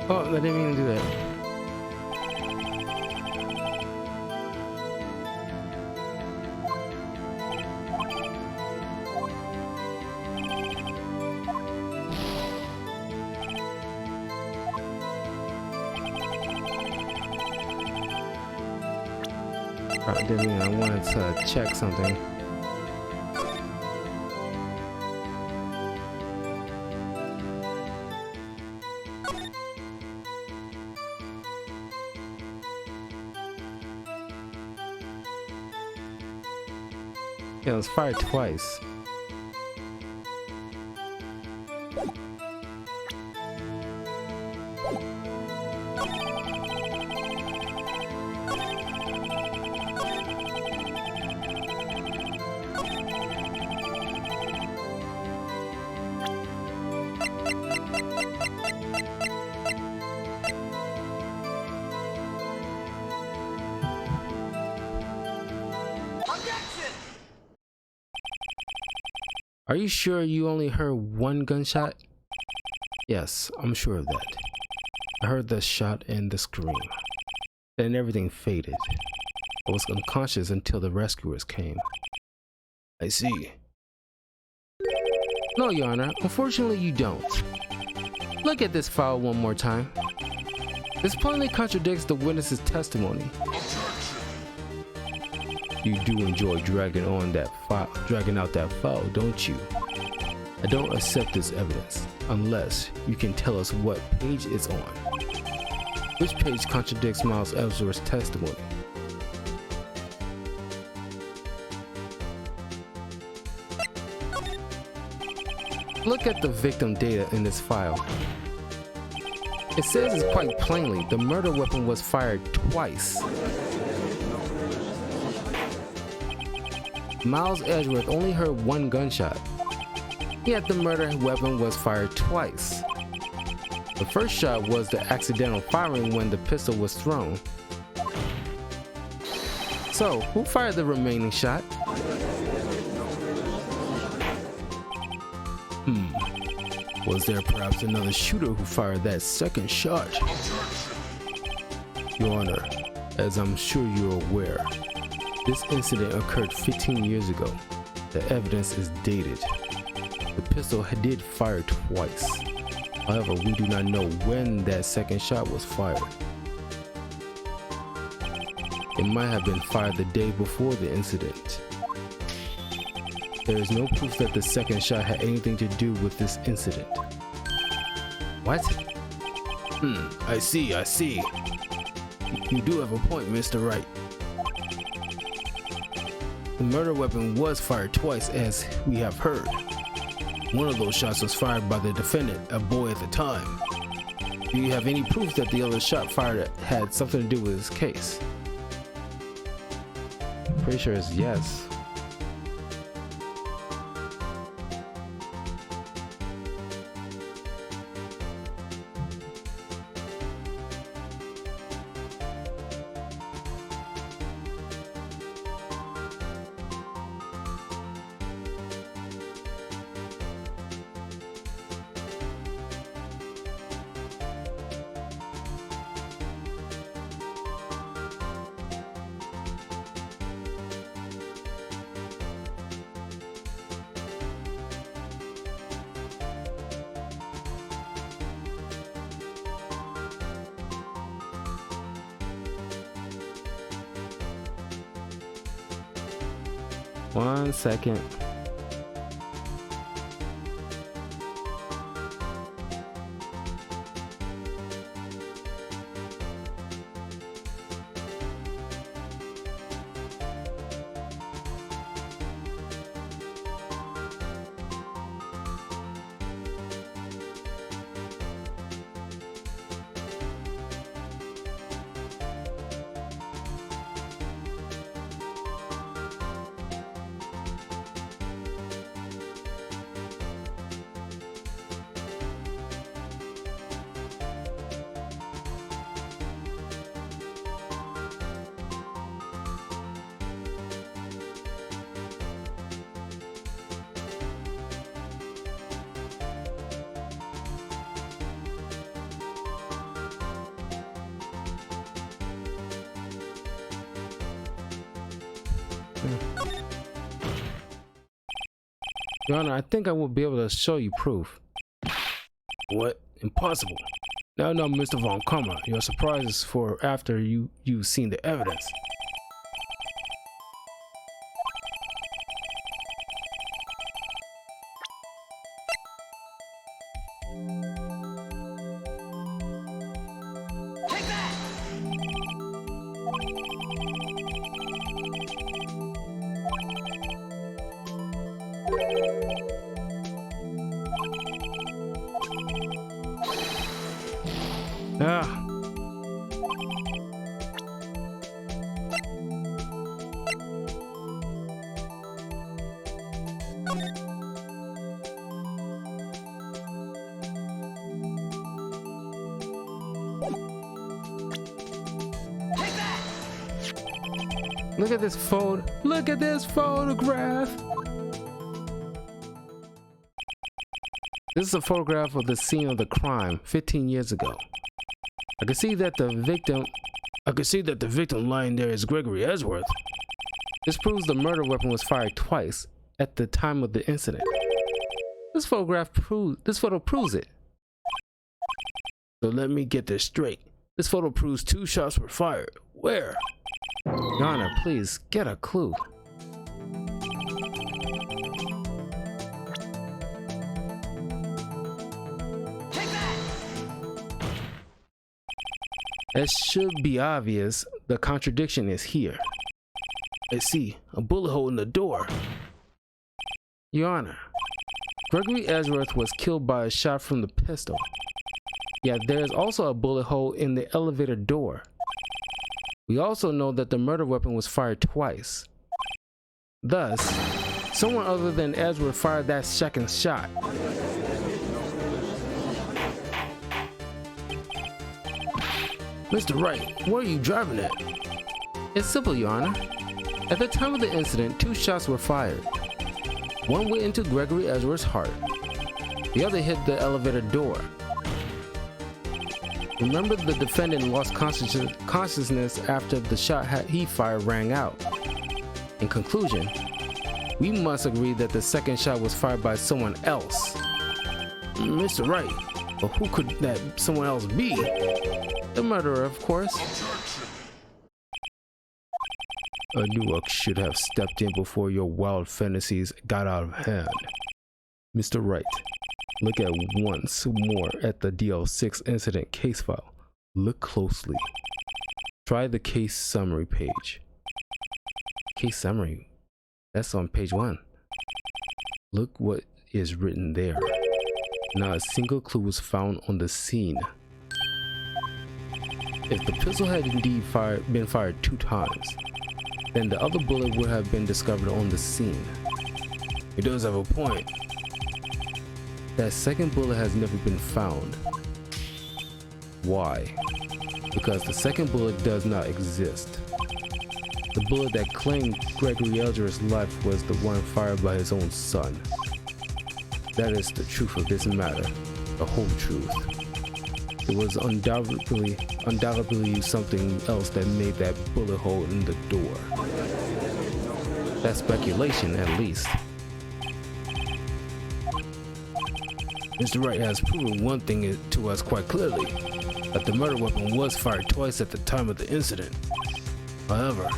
Oh, I didn't mean to do that. I didn't mean, I wanted to check something. Yeah, it was fired twice. Are you sure you only heard one gunshot? Yes, I'm sure of that. I heard the shot and the scream. Then everything faded. I was unconscious until the rescuers came. I see. No, Your Honor, unfortunately you don't. Look at this file one more time. This plainly contradicts the witness's testimony. You do enjoy dragging out that file, don't you? I don't accept this evidence unless you can tell us what page it's on. Which page contradicts Miles Ellsworth's testimony? Look at the victim data in this file. It says it quite plainly the murder weapon was fired twice. Miles Edgeworth only heard one gunshot, yet the murder weapon was fired twice. The first shot was the accidental firing when the pistol was thrown. So, who fired the remaining shot? Was there perhaps another shooter who fired that second shot? Your Honor, as I'm sure you're aware, this incident occurred 15 years ago. The evidence is dated. The pistol did fire twice. However, we do not know when that second shot was fired. It might have been fired the day before the incident. There is no proof that the second shot had anything to do with this incident. What? I see. You do have a point, Mr. Wright. The murder weapon was fired twice, as we have heard. One of those shots was fired by the defendant, a boy at the time. Do you have any proof that the other shot fired had something to do with this case? Pretty sure it's yes. One second. Your Honor, I think I will be able to show you proof. What? Impossible. No, Mr. Von Kammer. Your surprise is for after you've seen the evidence. Ah. Look at this photo. Look at this photograph. This is a photograph of the scene of the crime 15 years ago. I can see that the victim lying there is Gregory Edgeworth. This proves the murder weapon was fired twice at the time of the incident. This photo proves it. So let me get this straight. This photo proves 2 shots were fired. Where? Your Honor, please get a clue. It should be obvious. The contradiction is here. I see a bullet hole in the door. Your Honor, Gregory Edgeworth was killed by a shot from the pistol. Yet there is also a bullet hole in the elevator door. We also know that the murder weapon was fired twice. Thus, someone other than Edgeworth fired that second shot. Mr. Wright, where are you driving at? It's simple, Your Honor. At the time of the incident, 2 shots were fired. One went into Gregory Edgeworth's heart. The other hit the elevator door. Remember, the defendant lost consciousness after the shot he fired rang out. In conclusion, we must agree that the second shot was fired by someone else. Mr. Wright, but who could that someone else be? The murderer, of course. I knew I should have stepped in before your wild fantasies got out of hand. Mr. Wright, look at once more at the DL6 incident case file. Look closely. Try the case summary page. Case summary? That's on page 1. Look what is written there. Not a single clue was found on the scene. If the pistol had indeed been fired 2 times, then the other bullet would have been discovered on the scene. He does have a point. That second bullet has never been found. Why? Because the second bullet does not exist. The bullet that claimed Gregory Eldredge's life was the one fired by his own son. That is the truth of this matter, the whole truth. It was undoubtedly something else that made that bullet hole in the door. That's speculation, at least. Mr. Wright has proven one thing to us quite clearly, that the murder weapon was fired twice at the time of the incident. However,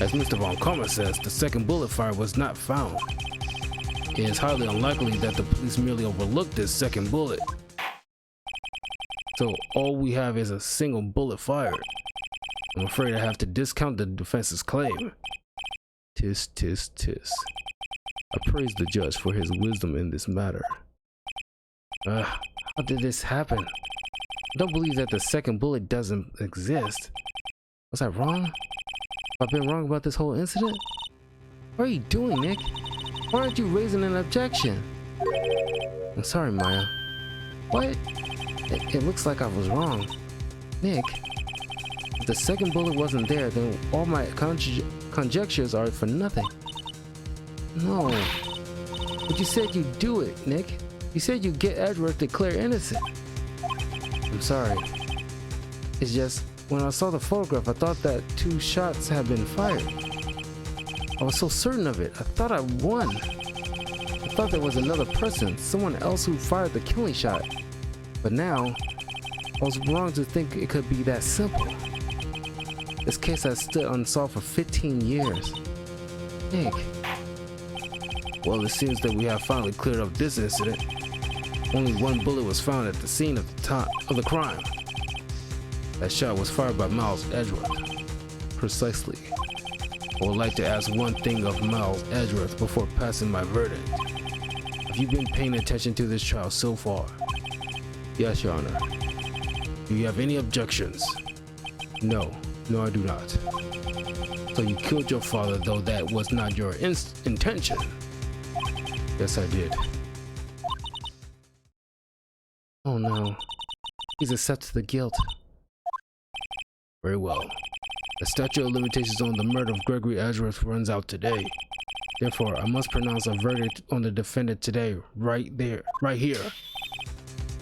as Mr. Von Karma says, the second bullet fire was not found. It is highly unlikely that the police merely overlooked this second bullet. So all we have is a single bullet fired. I'm afraid I have to discount the defense's claim. Tis, tis, tis. I praise the judge for his wisdom in this matter. How did this happen? I don't believe that the second bullet doesn't exist. Was I wrong? Have I been wrong about this whole incident? What are you doing, Nick? Why aren't you raising an objection? I'm sorry, Maya. What? It looks like I was wrong. Nick, if the second bullet wasn't there, then all my conjectures are for nothing. No. But you said you'd do it, Nick. You said you'd get Edgeworth declared innocent. I'm sorry. It's just, when I saw the photograph, I thought that 2 shots had been fired. I was so certain of it. I thought I won. I thought there was another person, someone else who fired the killing shot. But now, I was wrong to think it could be that simple. This case has stood unsolved for 15 years. Nick. Well, it seems that we have finally cleared up this incident. Only 1 bullet was found at the scene of the crime. That shot was fired by Miles Edgeworth. Precisely. I would like to ask one thing of Miles Edgeworth before passing my verdict. Have you been paying attention to this trial so far? Yes, Your Honor. Do you have any objections? No, I do not. So you killed your father, though that was not your intention? Yes, I did. Oh no. He's accepted the guilt. Very well. The statute of limitations on the murder of Gregory Edgeworth runs out today. Therefore, I must pronounce a verdict on the defendant today, right here.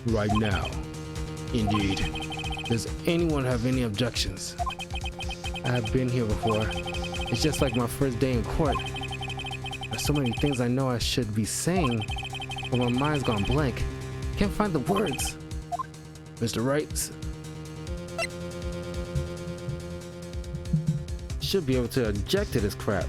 Right now. Indeed. Does anyone have any objections? I have been here before. It's just like my first day in court. There's so many things I know I should be saying, but my mind's gone blank. Can't find the words. Mr. Wright should be able to object to this crap.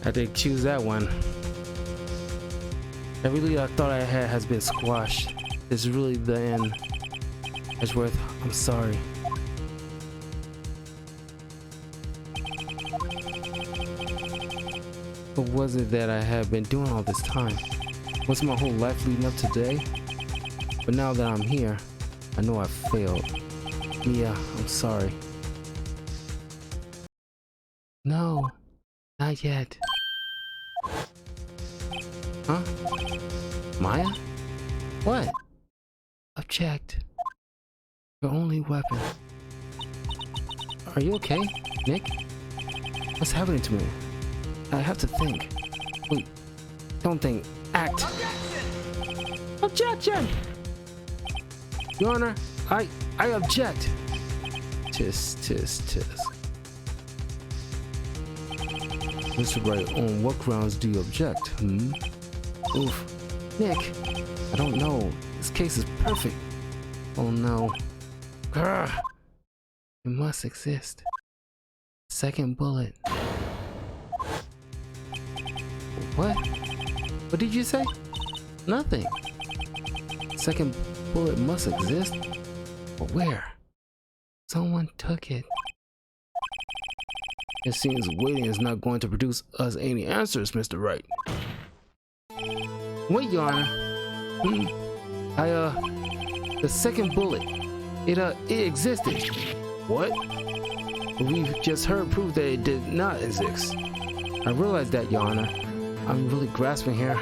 Had to choose that one. Every lead I thought I had has been squashed. This is really the end. Edgeworth, I'm sorry. What was it that I had been doing all this time? What's my whole life leading up to today? But now that I'm here, I know I failed. Mia, I'm sorry. No, not yet. Huh? Maya? What? Object. Your only weapon. Are you okay, Nick? What's happening to me? I have to think. Wait, don't think. Act. Objection! Your Honor, I object. Tisk. Mr. Wright, on what grounds do you object? Oof. Nick, I don't know. This case is perfect. Oh no. Grr. It must exist. Second bullet. What? What did you say? Nothing. Second bullet must exist? But where? Someone took it. It seems waiting is not going to produce us any answers, Mr. Wright. Wait, Your Honor. The second bullet. It existed. What? We've just heard proof that it did not exist. I realize that, Your Honor. I'm really grasping here.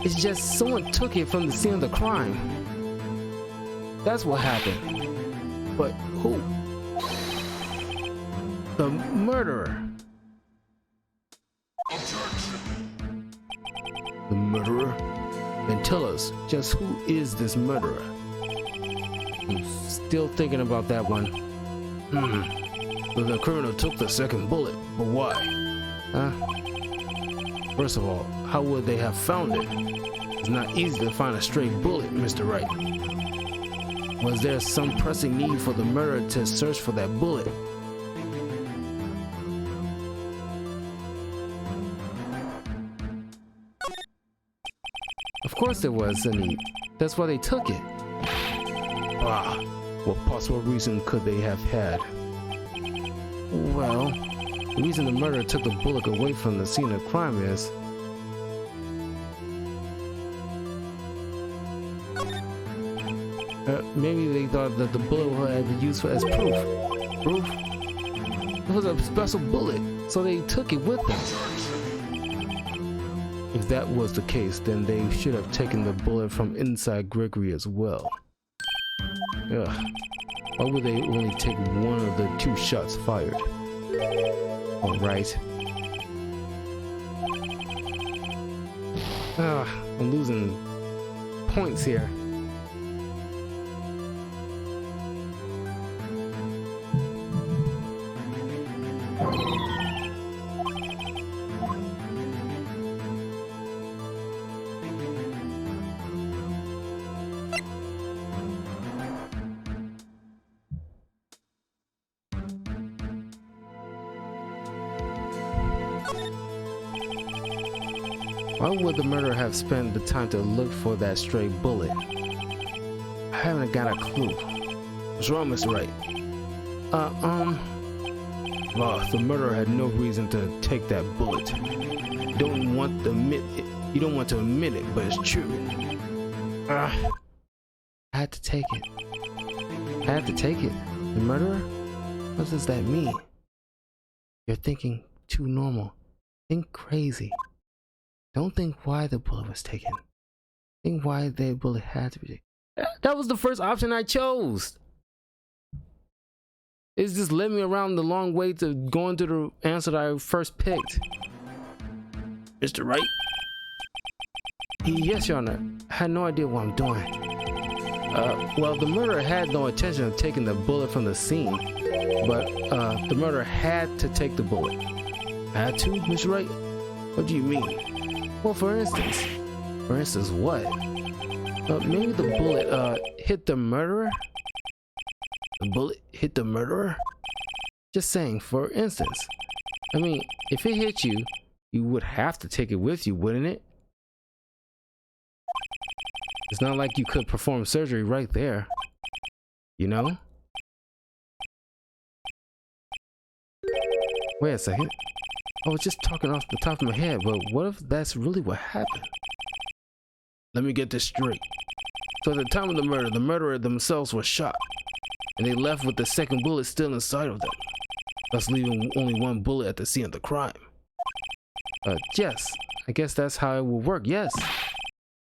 It's just someone took it from the scene of the crime. That's what happened. But who? The murderer. The murderer? Then tell us, just who is this murderer? I'm still thinking about that one. The criminal took the second bullet, but why? Huh? First of all, how would they have found it? It's not easy to find a stray bullet, Mr. Wright. Was there some pressing need for the murderer to search for that bullet? Of course there was a need. That's why they took it. Ah, what possible reason could they have had? Well, the reason the murderer took the bullet away from the scene of crime is... maybe they thought that the bullet would be used as proof. Proof? It was a special bullet, so they took it with them. If that was the case, then they should have taken the bullet from inside Gregory as well. Ugh. Why would they only take one of the two shots fired? Alright. I'm losing points here. Why would the murderer have spent the time to look for that stray bullet? I haven't got a clue. What's wrong, Mr. Wright? Well, the murderer had no reason to take that bullet. You don't want to admit it, but it's true. I had to take it. I had to take it. The murderer? What does that mean? You're thinking too normal. Think crazy. Don't think why the bullet was taken. Think why the bullet had to be taken. That was the first option I chose. It's just led me around the long way to going to the answer that I first picked. Mr. Wright? Yes, Your Honor. I had no idea what I'm doing. Well, the murderer had no intention of taking the bullet from the scene, but the murderer had to take the bullet. Had to, Mr. Wright? What do you mean? Well, for instance. For instance, what? Maybe the bullet hit the murderer? The bullet hit the murderer? Just saying, for instance. I mean, if it hit you, you would have to take it with you, wouldn't it? It's not like you could perform surgery right there. You know? Wait a second. I was just talking off the top of my head, but what if that's really what happened? Let me get this straight. So at the time of the murderer themselves was shot, and they left with the second bullet still inside of them, thus leaving only one bullet at the scene of the crime. Yes, I guess that's how it will work, yes.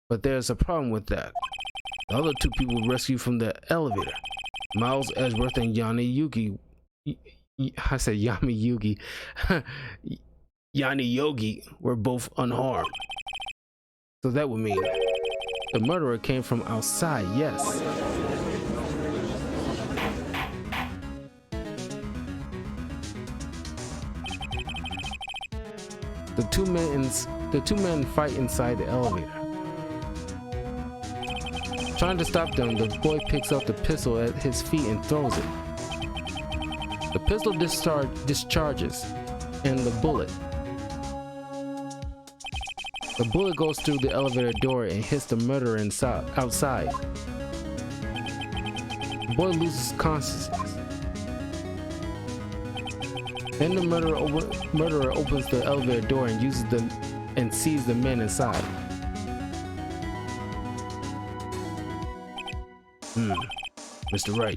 But there's a problem with that. The other two people rescued from the elevator, Miles Edgeworth and Yanni Yugi. I said Yami Yugi. Yanni Yogi were both unharmed. So that would mean the murderer came from outside, yes. The two men fight inside the elevator. Trying to stop them, the boy picks up the pistol at his feet and throws it. The pistol discharges, and the bullet goes through the elevator door and hits the murderer outside. The boy loses consciousness. Then the murderer opens the elevator door and sees the men inside. Mr. Wright,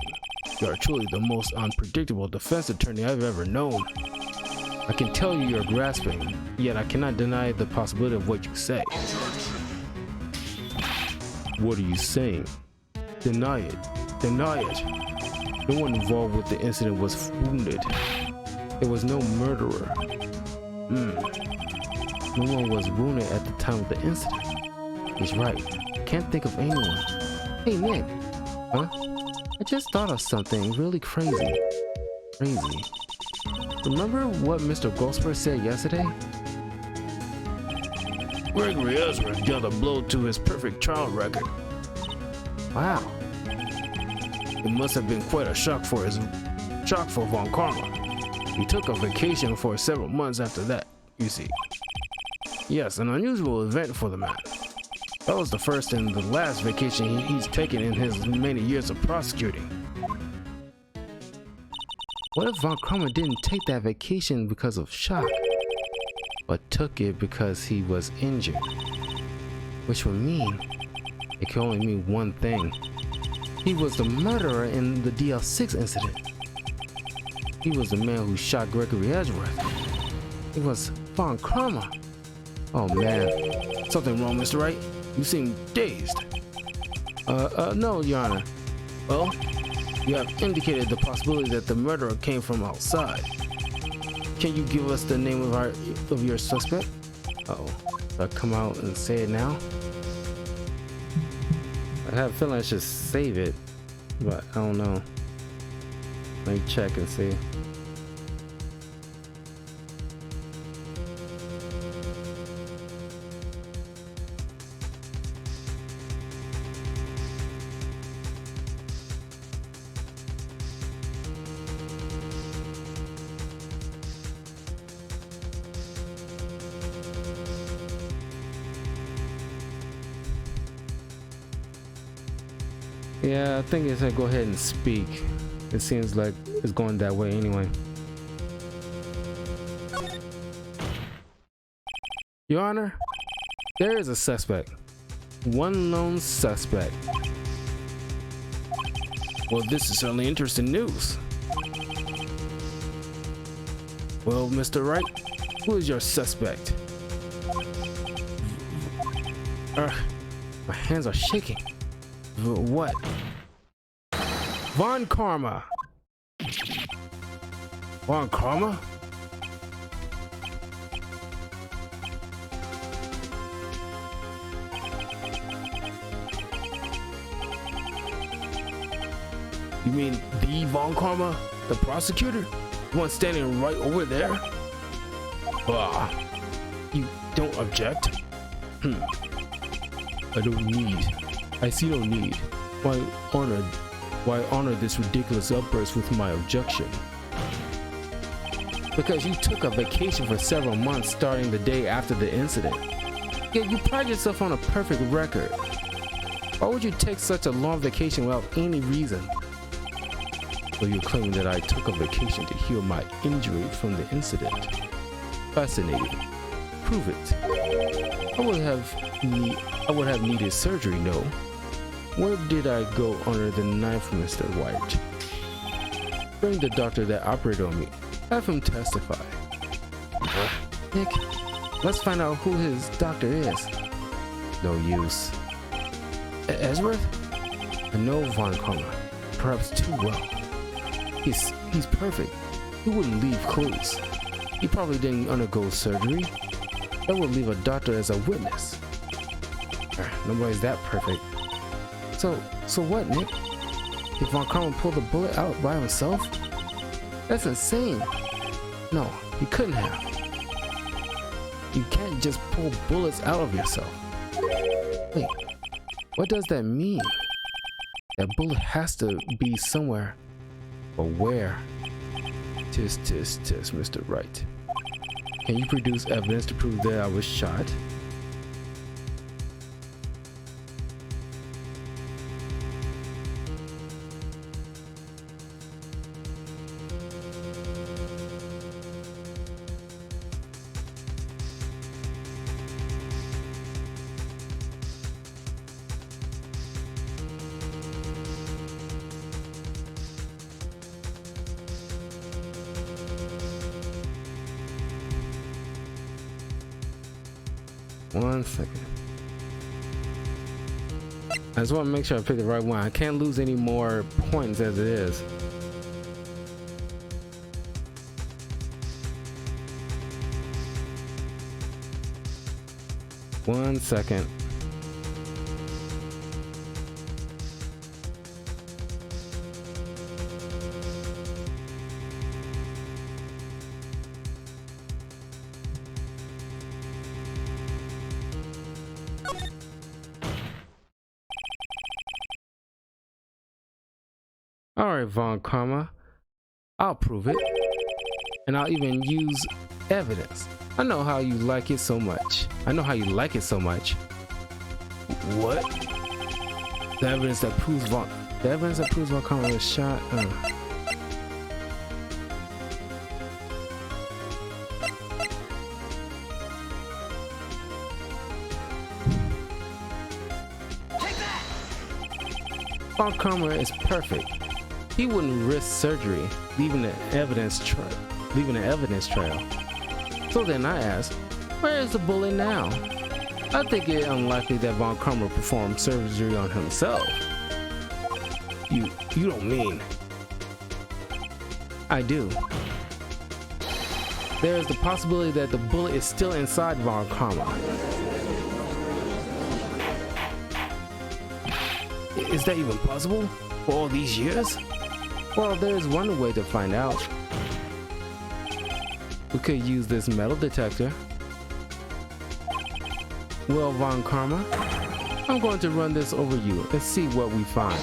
you are truly the most unpredictable defense attorney I've ever known. I can tell you're grasping, yet I cannot deny the possibility of what you say. What are you saying? Deny it. Deny it. No one involved with the incident was wounded. There was no murderer. No one was wounded at the time of the incident. He's right. I can't think of anyone. Hey, Nick. Huh? I just thought of something really crazy. Remember what Mr. Goldsberg said yesterday? Gregory Ezra dealt a blow to his perfect trial record. Wow. It must have been quite a shock for Von Karma. He took a vacation for several months after that, you see. Yes, an unusual event for the man. That was the first and the last vacation he's taken in his many years of prosecuting. What if Von Karma didn't take that vacation because of shock, but took it because he was injured? Which would mean, it can only mean one thing. He was the murderer in the DL6 incident. He was the man who shot Gregory Edgeworth. It was Von Karma. Oh man, something wrong, Mr. Wright? You seem dazed. No, Your Honor. Well, you have indicated the possibility that the murderer came from outside. Can you give us the name of your suspect? Uh-oh. Should I come out and say it now? I have a feeling I should save it, but I don't know. Let me check and see. Yeah, I think it's gonna go ahead and speak. It seems like it's going that way anyway. Your Honor, there is a suspect. One lone suspect. Well, this is certainly interesting news. Well, Mr. Wright, who is your suspect? My hands are shaking. What? Von Karma. Von Karma? You mean the Von Karma? The prosecutor? The one standing right over there? You don't object? I see no need. Why honor this ridiculous outburst with my objection? Because you took a vacation for several months starting the day after the incident. Yet you pride yourself on a perfect record. Why would you take such a long vacation without any reason? So you're claiming that I took a vacation to heal my injury from the incident. Fascinating. Prove it. I would have needed surgery, no. Where did I go under the knife, Mr. White? Bring the doctor that operated on me. Have him testify. Nick, let's find out who his doctor is. No use. Ezra? I know Von Karma, perhaps too well. He's perfect. He wouldn't leave clues. He probably didn't undergo surgery. That would leave a doctor as a witness. Nobody's that perfect. So what, Nick? Did Von Karma pull the bullet out by himself? That's insane. No, he couldn't have. You can't just pull bullets out of yourself. Wait, what does that mean? That bullet has to be somewhere. But where? Tisk, Mr. Wright. Can you produce evidence to prove that I was shot? One second. I just want to make sure I pick the right one. I can't lose any more points as it is. One second. Alright, Von Karma. I'll prove it. And I'll even use evidence. I know how you like it so much. What? The evidence that proves Von Karma was shot. Von Karma is perfect. He wouldn't risk surgery, leaving an evidence trail. So then I asked, where is the bullet now? I think it unlikely that Von Karma performed surgery on himself. You don't mean? I do. There is the possibility that the bullet is still inside Von Karma. Is that even possible? For all these years? Well, there's one way to find out. We could use this metal detector. Well, Von Karma, I'm going to run this over you and see what we find.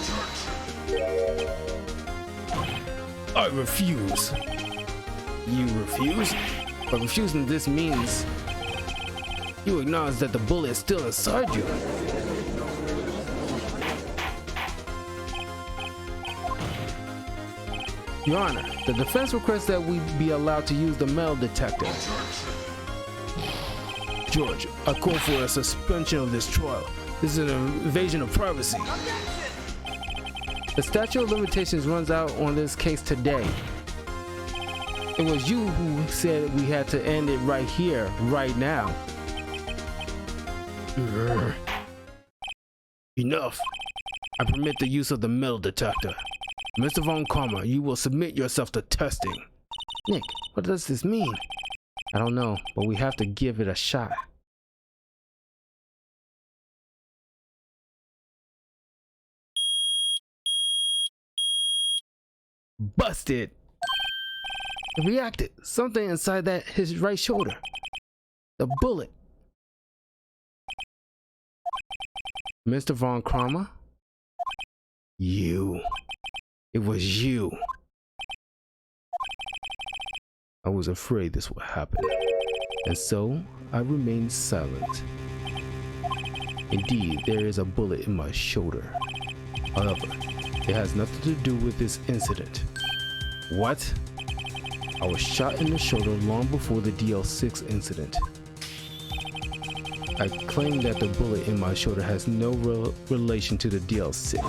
I refuse. You refuse? But refusing this means you acknowledge that the bullet is still inside you. Your Honor, the defense requests that we be allowed to use the metal detector. George, I call for a suspension of this trial. This is an invasion of privacy. The statute of limitations runs out on this case today. It was you who said we had to end it right here, right now. Enough. I permit the use of the metal detector. Mr. Von Karma, you will submit yourself to testing. Nick, what does this mean? I don't know, but we have to give it a shot. Busted! It reacted. Something inside his right shoulder. The bullet. Mr. Von Karma? You. It was you. I was afraid this would happen, and so I remained silent. Indeed, there is a bullet in my shoulder. However, it has nothing to do with this incident. What? I was shot in the shoulder long before the DL6 incident. I claim that the bullet in my shoulder has no relation to the DL6.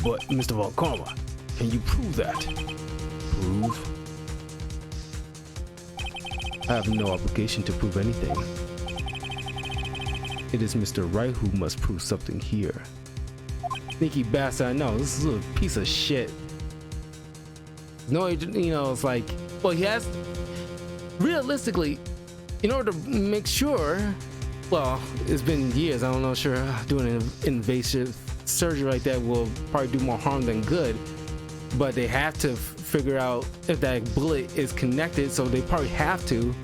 But, Mr. Von Karma, can you prove that? Prove? I have no obligation to prove anything. It is Mr. Wright who must prove something here. Sneaky bastard, I know, this is a piece of shit. No, it's like, well, he has, realistically, in order to make sure, well, it's been years, I don't know, sure, doing an invasive surgery like that will probably do more harm than good, but they have to figure out if that bullet is connected, so they probably have to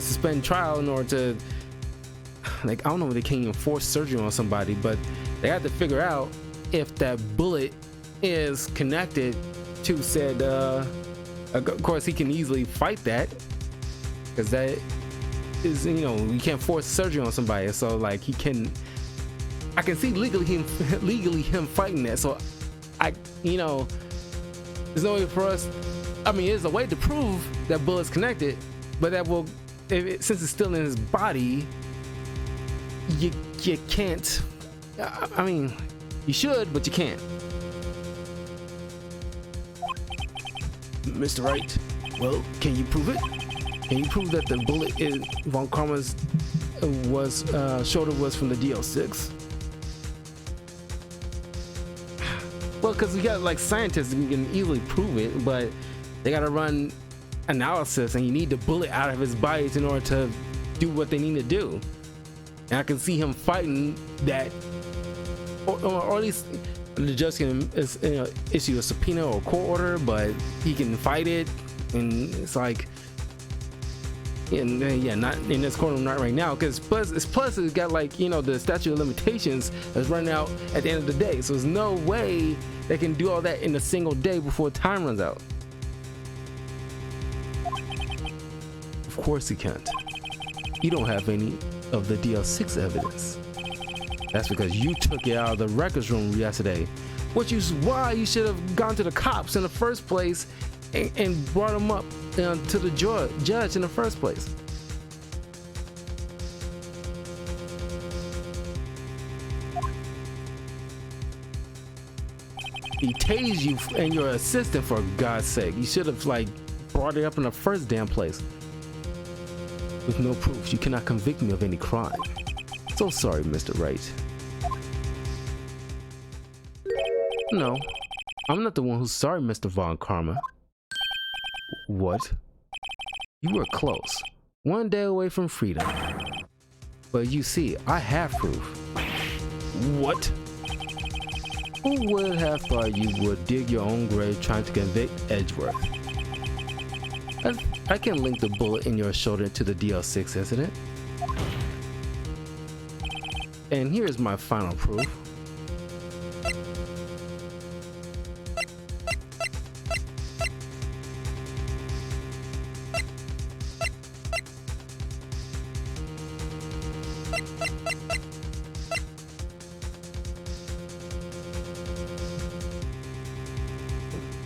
suspend trial in order to, like, I don't know if they can even force surgery on somebody, but they have to figure out if that bullet is connected to said, of course he can easily fight that, because that is, you can't force surgery on somebody, so like I can see legally him fighting that, so there's no way for us, I mean, there's a way to prove that bullet's connected, but that will, since it's still in his body, you can't, I mean, you should, but you can't. Mr. Wright, well, can you prove it? Can you prove that the bullet in Von Karma's shoulder was from the DL6? Well, because we got like scientists who can easily prove it, but they gotta run analysis, and you need the bullet out of his body in order to do what they need to do. And I can see him fighting that, or at least the judge can issue a subpoena or a court order, but he can fight it, and it's like, yeah, not in this courtroom, not right now, because plus it's got like, the statute of limitations that's running out at the end of the day, so there's no way they can do all that in a single day before time runs out. Of course he can't. You don't have any of the DL6 evidence. That's because you took it out of the records room yesterday. Why you should have gone to the cops in the first place and brought them up to the judge in the first place. He tased you and your assistant, for God's sake. You should have brought it up in the first damn place. With no proof, you cannot convict me of any crime. So sorry, Mr. Wright. No, I'm not the one who's sorry, Mr. Von Karma. What? You were close. One day away from freedom. But you see, I have proof. What? Who would have thought you would dig your own grave trying to convict Edgeworth? I can link the bullet in your shoulder to the DL6 incident. And here's my final proof.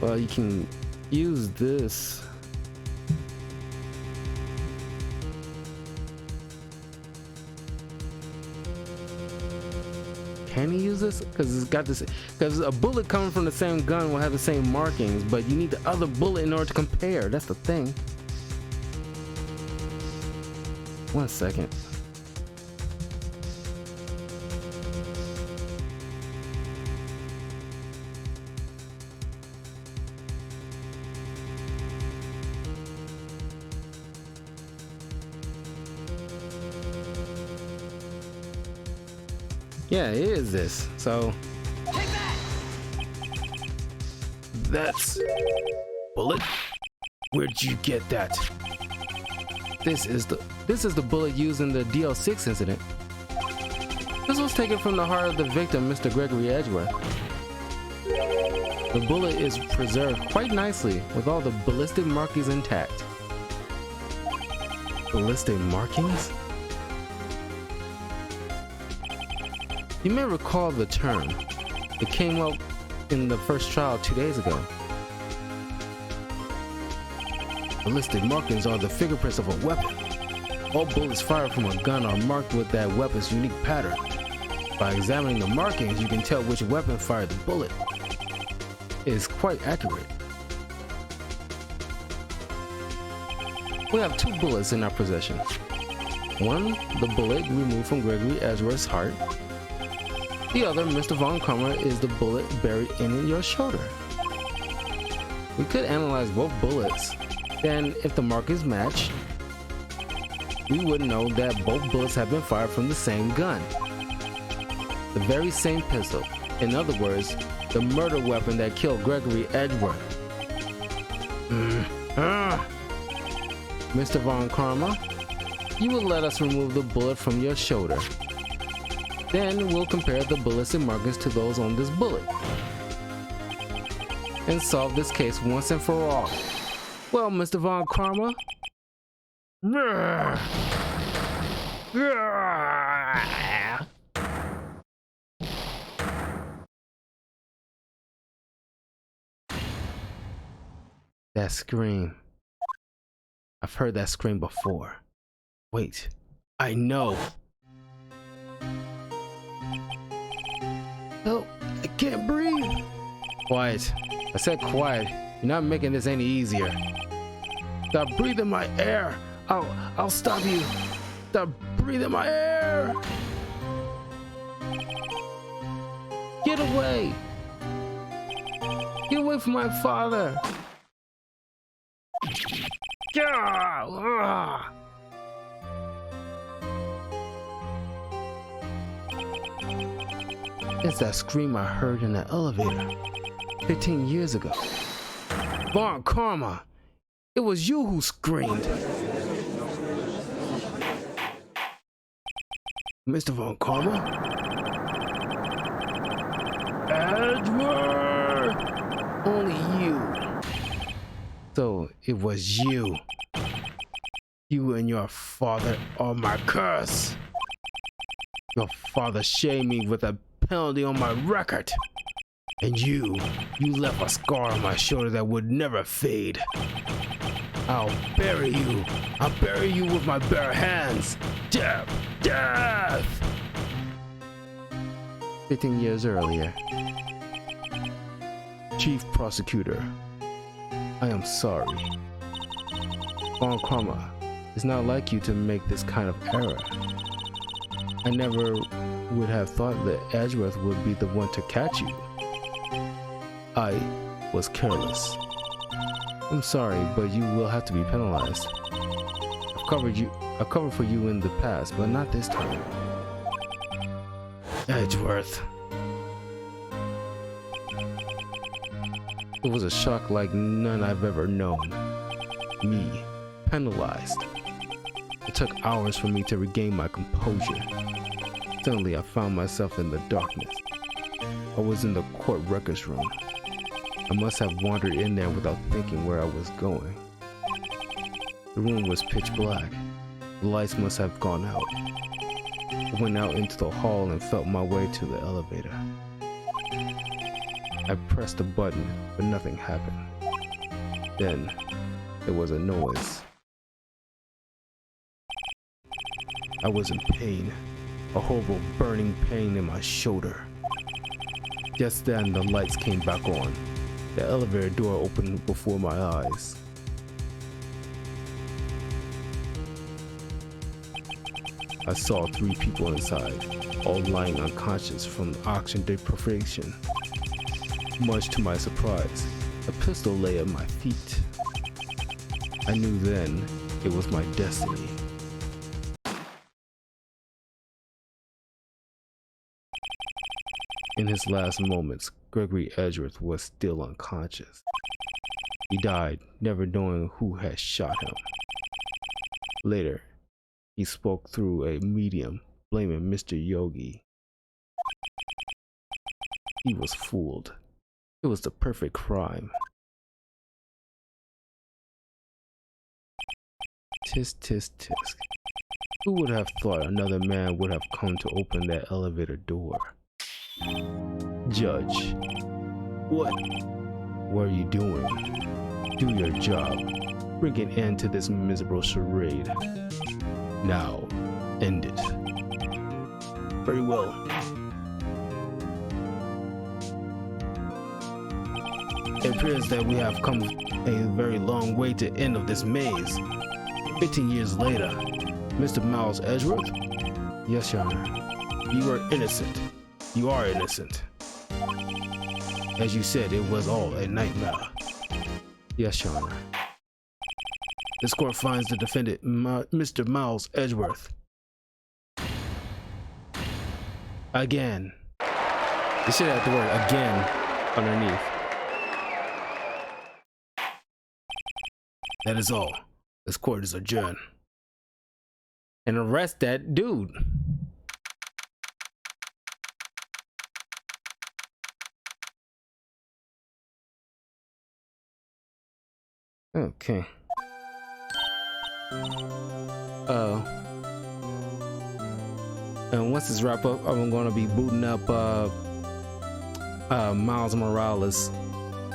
Well, you can use this. Can he use this? Because it's got this. Because a bullet coming from the same gun will have the same markings, but you need the other bullet in order to compare. That's the thing. 1 second. Yeah, it is this. So that's bullet. Where'd you get that? This is the bullet used in the DL6 incident. This was taken from the heart of the victim, Mr. Gregory Edgeworth. The bullet is preserved quite nicely with all the ballistic markings intact. Ballistic markings? You may recall the term. It came up in the first trial 2 days ago. Ballistic markings are the fingerprints of a weapon. All bullets fired from a gun are marked with that weapon's unique pattern. By examining the markings, you can tell which weapon fired the bullet. It is quite accurate. We have 2 bullets in our possession. One, the bullet removed from Gregory Edgeworth's heart. The other, Mr. Von Karma, is the bullet buried in your shoulder. We could analyze both bullets. Then, if the markings match, we would know that both bullets have been fired from the same gun. The very same pistol. In other words, the murder weapon that killed Gregory Edgeworth. Mr. Von Karma, you will let us remove the bullet from your shoulder. Then we'll compare the ballistic markings to those on this bullet and solve this case once and for all. Well, Mr. Von Karma. That scream. I've heard that scream before. Wait, I know. Help, I can't breathe. Quiet. I said quiet. You're not making this any easier. Stop breathing my air. I'll stop you. Stop breathing my air. Get away. Get away from my father. It's that scream I heard in the elevator 15 years ago. Von Karma, it was you who screamed. Mr. Von Karma? Edgeworth! Only you. So it was you. You and your father are my curse. Your father shamed me with a penalty on my record. And you left a scar on my shoulder that would never fade. I'll bury you. I'll bury you with my bare hands. Death! Death! 15 years earlier. Chief Prosecutor, I am sorry. Von Karma, it's not like you to make this kind of error. I never would have thought that Edgeworth would be the one to catch you. I was careless. I'm sorry, but you will have to be penalized. I've covered for you in the past, but not this time. Edgeworth. It was a shock like none I've ever known. Me, penalized. It took hours for me to regain my composure. Suddenly, I found myself in the darkness. I was in the court records room. I must have wandered in there without thinking where I was going. The room was pitch black. The lights must have gone out. I went out into the hall and felt my way to the elevator. I pressed the button, but nothing happened. Then, there was a noise. I was in pain, a horrible burning pain in my shoulder. Just then, the lights came back on. The elevator door opened before my eyes. I saw 3 people inside, all lying unconscious from oxygen deprivation. Much to my surprise, a pistol lay at my feet. I knew then it was my destiny. In his last moments, Gregory Edgeworth was still unconscious. He died, never knowing who had shot him. Later, he spoke through a medium, blaming Mr. Yogi. He was fooled. It was the perfect crime. Tisk, tisk, tisk. Who would have thought another man would have come to open that elevator door? Judge. What are you doing? Do your job. Bring an end to this miserable charade. Now, end it. Very well. It appears that we have come a very long way to the end of this maze. 15 years later, Mr. Miles Edgeworth? Yes, Your Honor. You are innocent. You are innocent. As you said, it was all a nightmare. Yes, Your Honor. This court finds the defendant, Mr. Miles Edgeworth. Again. You should have the word again underneath. That is all. This court is adjourned. And arrest that dude. Okay. And once this wrap up, I'm gonna be booting up Miles Morales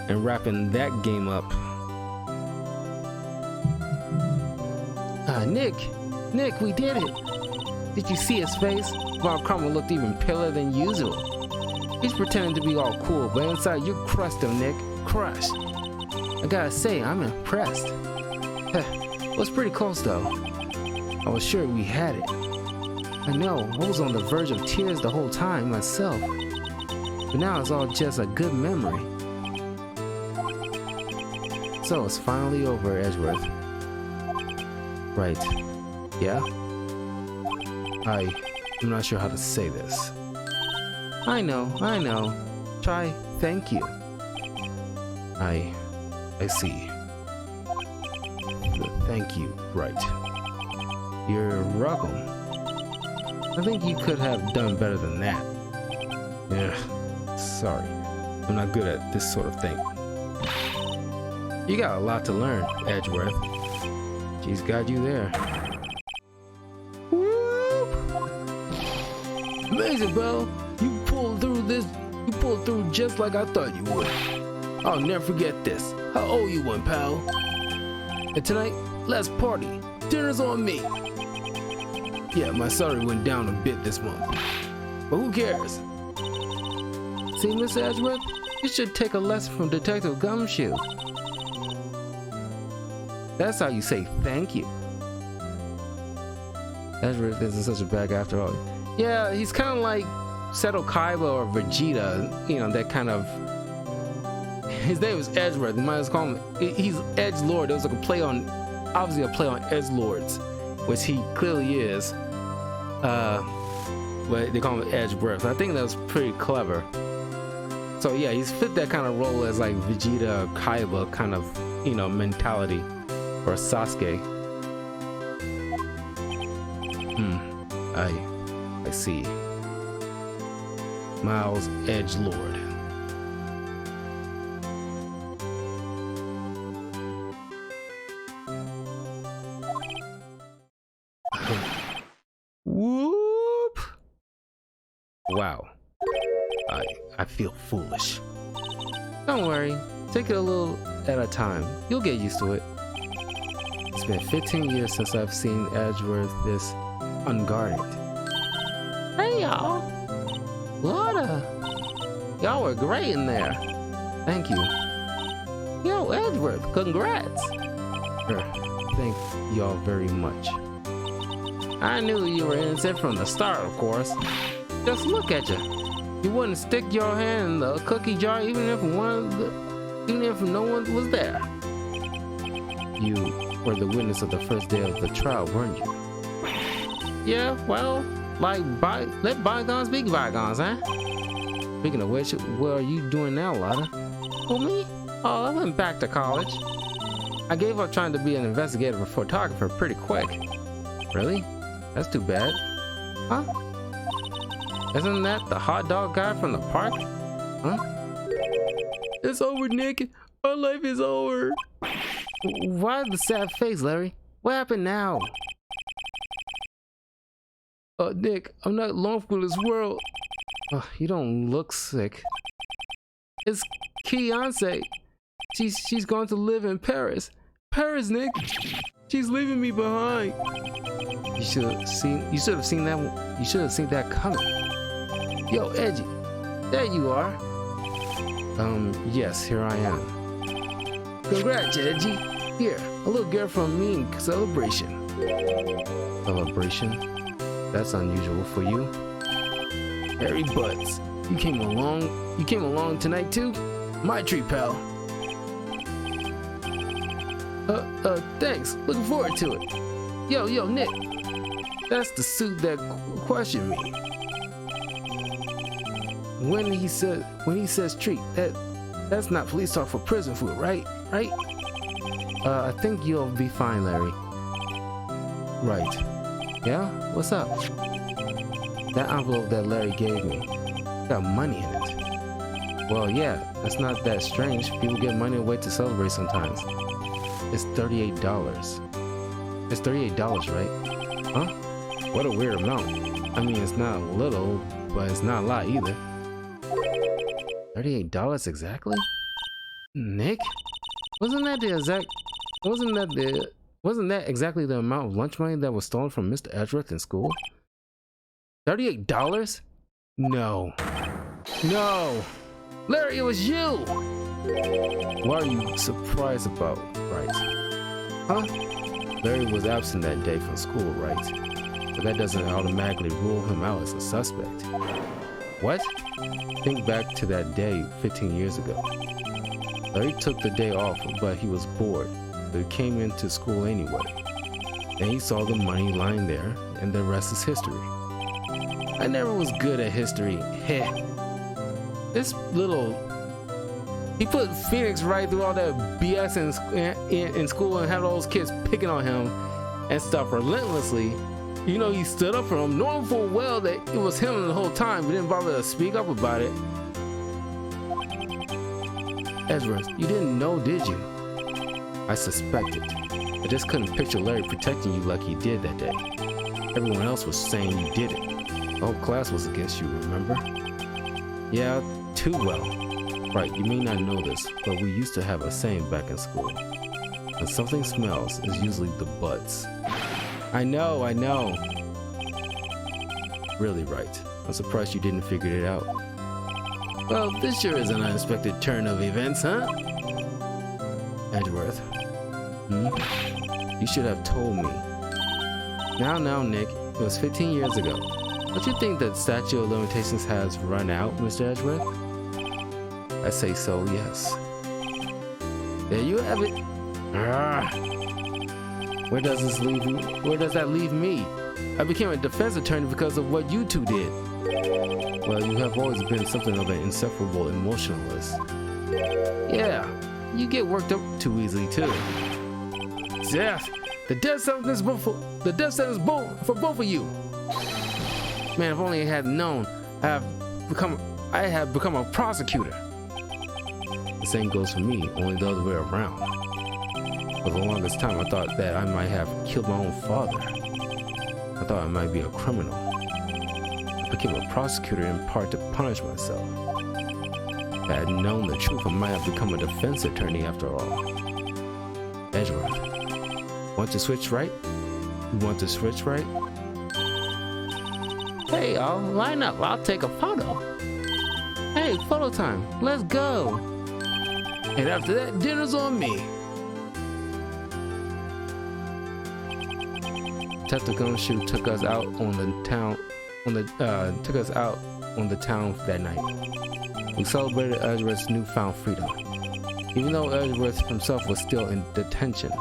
and wrapping that game up. Nick, we did it. Did you see his face? Von Cromwell looked even paler than usual. He's pretending to be all cool, but inside you crushed him, Nick. Crushed. I gotta say, I'm impressed. It was pretty close though. I was sure we had it. I know, I was on the verge of tears the whole time myself. But now it's all just a good memory. So it's finally over, Edgeworth. Right. Yeah? I'm not sure how to say this. I know. Try thank you. I see. Thank you, Wright. You're welcome. I think you could have done better than that. Yeah, sorry. I'm not good at this sort of thing. You got a lot to learn, Edgeworth. She's got you there. Whoop! Amazing, bro. You pulled through this. You pulled through just like I thought you would. I'll never forget this. I owe you one, pal. And tonight, let's party. Dinner's on me. Yeah, my salary went down a bit this month. But who cares? See, Miss Edgeworth, you should take a lesson from Detective Gumshoe. That's how you say thank you. Edgeworth isn't such a bag after all. Yeah, he's kind of like Seto Kaiba or Vegeta, you know, that kind of... His name was Edgeworth, you might as well call him... He's Edgelord. It was like a play on... Obviously a play on Edgelords, which he clearly is. But they call him Edgeworth. I think that was pretty clever. So yeah, he's fit that kind of role as like Vegeta or Kaiba kind of, you know, mentality. Or Sasuke. I see. Miles Edgelord. Whoop! Wow. I feel foolish. Don't worry. Take it a little at a time. You'll get used to it. It's been 15 years since I've seen Edgeworth this unguarded. Hey y'all! Y'all were great in there. Thank you. Yo, Edgeworth, congrats! Thank y'all very much. I knew you were innocent from the start, of course. Just look at you. You wouldn't stick your hand in the cookie jar even if no one was there. You were the witness of the first day of the trial, weren't you? Yeah, well, let bygones be bygones, huh? Speaking of which, what are you doing now, Lotta? Who, me? Oh, I went back to college. I gave up trying to be an investigative photographer pretty quick. Really? That's too bad. Huh? Isn't that the hot dog guy from the park? Huh? It's over, Nick. Our life is over. Why the sad face, Larry? What happened now? Nick, I'm not long for this world. You don't look sick. It's Keonce. She's going to live in Paris. Paris, Nick. She's leaving me behind. You should have seen that. You should have seen that coming. Yo, Edgy, there you are. Yes, here I am. Congrats, Edgy. Here, a little gift from me in celebration. Celebration? That's unusual for you. Harry Butts, you came along tonight too? My treat, pal. Thanks. Looking forward to it. Yo, Nick. That's the suit that questioned me. When he says treat, that's not police talk for prison food, right? Right? I think you'll be fine, Larry. Right. Yeah? What's up? That envelope that Larry gave me got money in it. Well, yeah, that's not that strange. People give money away to celebrate sometimes. It's $38. It's $38, right? Huh? What a weird amount. I mean, it's not little, but it's not a lot either. $38 exactly? Nick? Wasn't that exactly the amount of lunch money that was stolen from Mr. Edgeworth in school? $38? No. No! Larry, it was you! What are you surprised about, Wright? Huh? Larry was absent that day from school, right? But that doesn't automatically rule him out as a suspect. What? Think back to that day 15 years ago. Larry took the day off, but he was bored. So he came into school anyway. Then he saw the money lying there, and the rest is history. I never was good at history. Heh. He put Phoenix right through all that BS in school and had all those kids picking on him and stuff relentlessly. You know, he stood up for him, knowing full well that it was him the whole time, but didn't bother to speak up about it. Edgeworth, you didn't know, did you? I suspected. I just couldn't picture Larry protecting you like he did that day. Everyone else was saying you did it. The whole class was against you, remember? Yeah, too well. Right, you may not know this, but we used to have a saying back in school. When something smells, it's usually the butts. I know. Really, right. I'm surprised you didn't figure it out. Well, this sure is an unexpected turn of events, huh? Edgeworth. You should have told me. Now, Nick, it was 15 years ago. Don't you think that statute of limitations has run out, Mr. Edgeworth? I say so, yes. There you have it. Where does that leave me? I became a defense attorney because of what you two did. Well, you have always been something of an insufferable emotionalist. Yeah, you get worked up too easily too. Death! The death sentence for both of you. Man, if only I had known, I have become a prosecutor. The same goes for me, only the other way around. For the longest time, I thought that I might have killed my own father. I thought I might be a criminal. I became a prosecutor in part to punish myself. If I had known the truth, I might have become a defense attorney after all. Edgeworth, want to switch right? You want to switch right? Hey, y'all, line up. I'll take a photo. Hey, photo time. Let's go. And after that, dinner's on me. Detective Gumshoe took us out on the town that night. We celebrated Edgeworth's newfound freedom, even though Edgeworth himself was still in detention.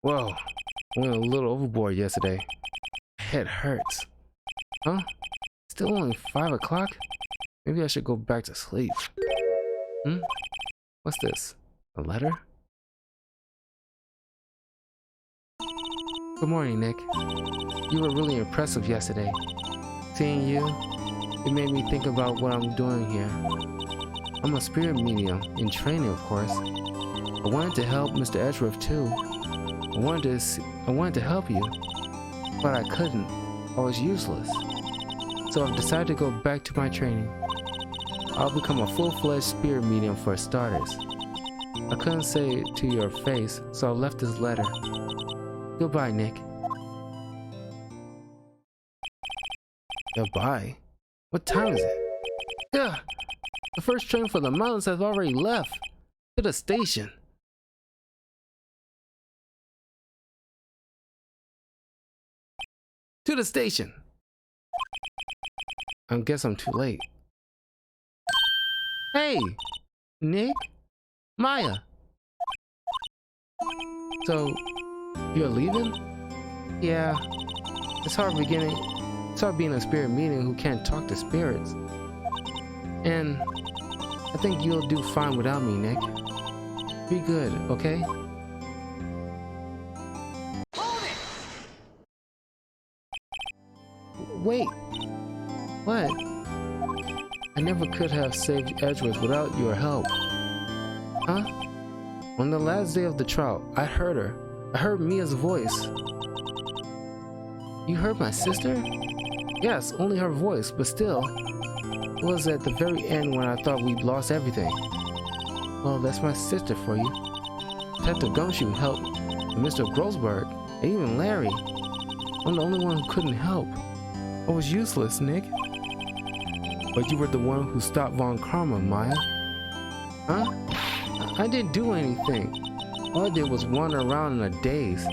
Whoa, I went a little overboard yesterday. My head hurts. Huh? Still only 5 o'clock? Maybe I should go back to sleep. What's this? A letter? Good morning, Nick. You were really impressive yesterday. Seeing you, it made me think about what I'm doing here. I'm a spirit medium, in training of course. I wanted to help Mr. Edgeworth too. I wanted to help you, but I couldn't. I was useless. So I've decided to go back to my training. I'll become a full-fledged spirit medium for starters. I couldn't say it to your face, so I left this letter. Goodbye, Nick. Goodbye? What time is it? Ugh! The first train for the mountains has already left. To the station. To the station. I guess I'm too late. Hey! Nick? Maya! So, you're leaving? Yeah. It's hard being a spirit medium who can't talk to spirits. And I think you'll do fine without me, Nick. Be good, okay? Wait. What? I never could have saved Edgeworth without your help. Huh? On the last day of the trial, I heard her. I heard Mia's voice. You heard my sister? Yes, only her voice, but still. It was at the very end when I thought we'd lost everything. Well, that's my sister for you. Detective Gumshoe helped, and Mr. Grossberg, and even Larry. I'm the only one who couldn't help. I was useless, Nick. But you were the one who stopped Von Karma, Maya. Huh? I didn't do anything. All I did was wander around in a daze.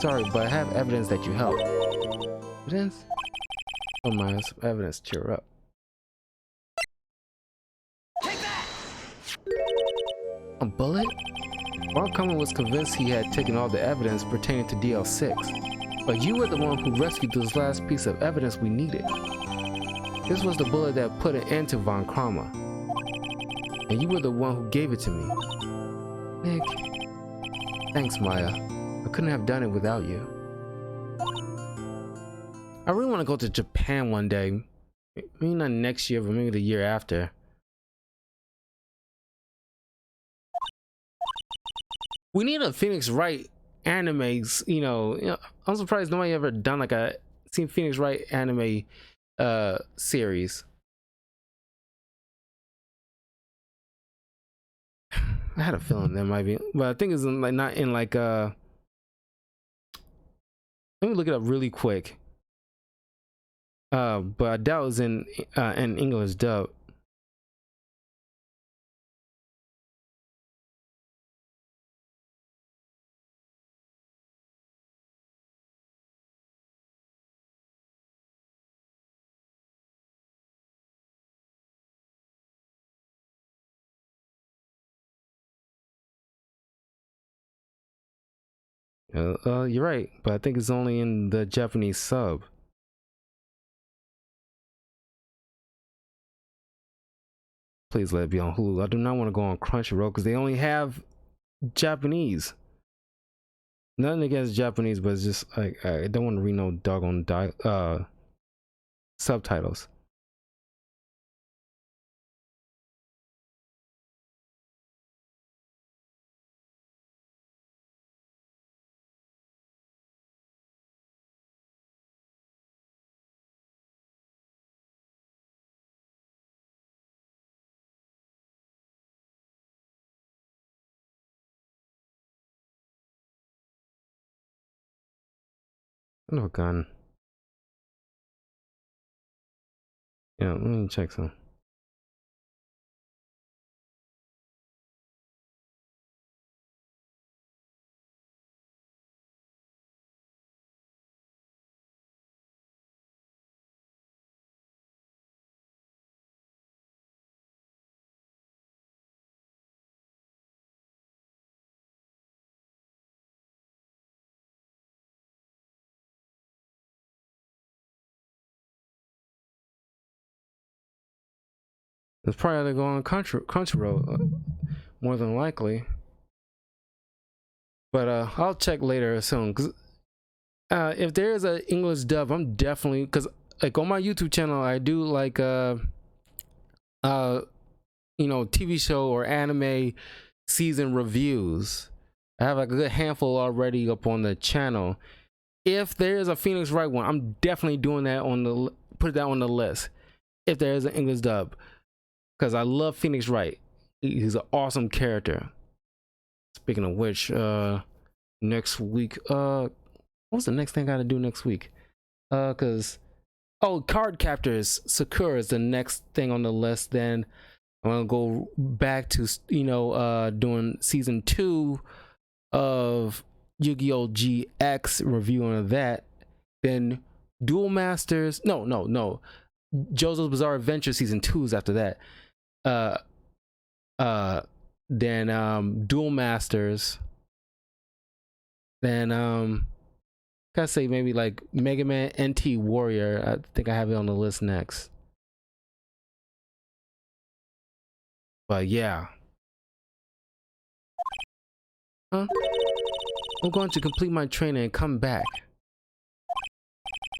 Sorry, but I have evidence that you helped. Evidence? Oh, Maya, some evidence. Cheer up. Take that! A bullet? Von Karma was convinced he had taken all the evidence pertaining to DL6. But you were the one who rescued this last piece of evidence we needed. This was the bullet that put an end to Von Karma. And you were the one who gave it to me. Nick. Thanks, Maya. I couldn't have done it without you. I really want to go to Japan one day. Maybe not next year, but maybe the year after. We need a Phoenix Wright anime, you know, I'm surprised nobody ever done like seen Phoenix Wright anime series. I had a feeling there might be, but I think it's in, like not in like let me look it up really quick. But I doubt it's in English dub. You're right, but I think it's only in the Japanese sub. Please let it be on Hulu. I do not want to go on Crunchyroll because they only have Japanese. Nothing against Japanese, but it's just like I don't want to read no doggone subtitles. No gun. Yeah, let me check some. It's probably either go on Crunchyroll, more than likely. But I'll check later soon. Cause If there is an English dub, I'm definitely, because like on my YouTube channel, I do like TV show or anime season reviews. I have like a good handful already up on the channel. If there is a Phoenix Wright one, I'm definitely doing that put that on the list. If there is an English dub, because I love Phoenix Wright. He's an awesome character. Speaking of which, next week, what's the next thing I gotta do next week? Card Captors Sakura is the next thing on the list. Then I'm gonna go back to doing season 2 of Yu-Gi-Oh! GX, reviewing of that. Then Duel Masters, no, JoJo's Bizarre Adventure season 2 is after that. Then Duel Masters. Then gotta say maybe like Mega Man NT Warrior. I think I have it on the list next. But yeah. I'm going to complete my training and come back.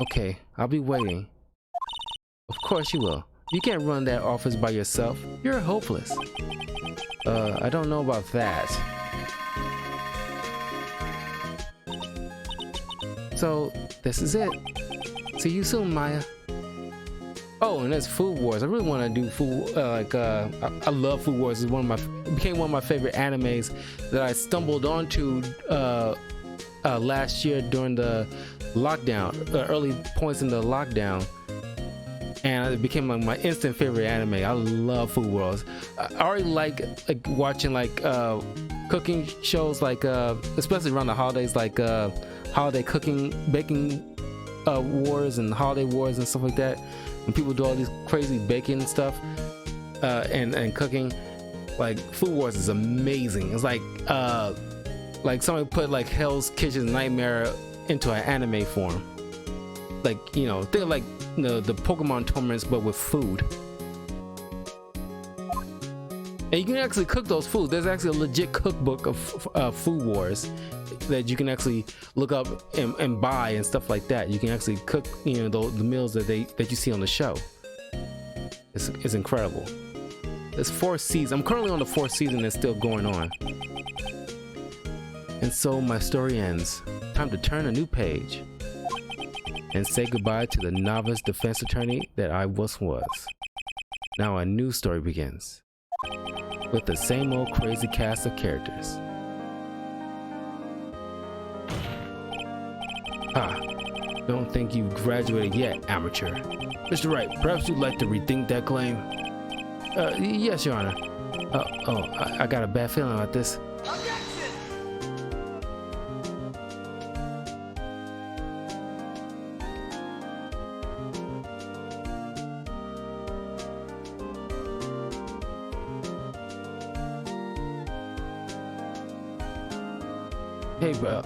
Okay, I'll be waiting. Of course you will. You can't run that office by yourself. You're hopeless. I don't know about that. So, this is it. See you soon, Maya. Oh, and there's Food Wars. I really want to do Food, I love Food Wars. It became one of my favorite animes that I stumbled onto last year during the lockdown, early points in the lockdown. And it became like my instant favorite anime. I love Food Wars. I already like watching cooking shows, especially around the holidays, holiday baking wars and holiday wars and stuff like that. When people do all these crazy baking stuff and cooking, like Food Wars is amazing. It's like somebody put like Hell's Kitchen Nightmare into an anime form. They're like the Pokemon tournaments, but with food. And you can actually cook those foods. There's actually a legit cookbook of Food Wars that you can actually look up and buy and stuff like that. You can actually cook, the meals that you see on the show. It's incredible. There's 4 seasons. I'm currently on the 4th season. That's still going on. And so my story ends. Time to turn a new page and say goodbye to the novice defense attorney that I once was. Now a new story begins with the same old crazy cast of characters. Don't think you've graduated yet, amateur. Mr. Wright, perhaps you'd like to rethink that claim? Yes, Your Honor. I got a bad feeling about this. Hey, bro.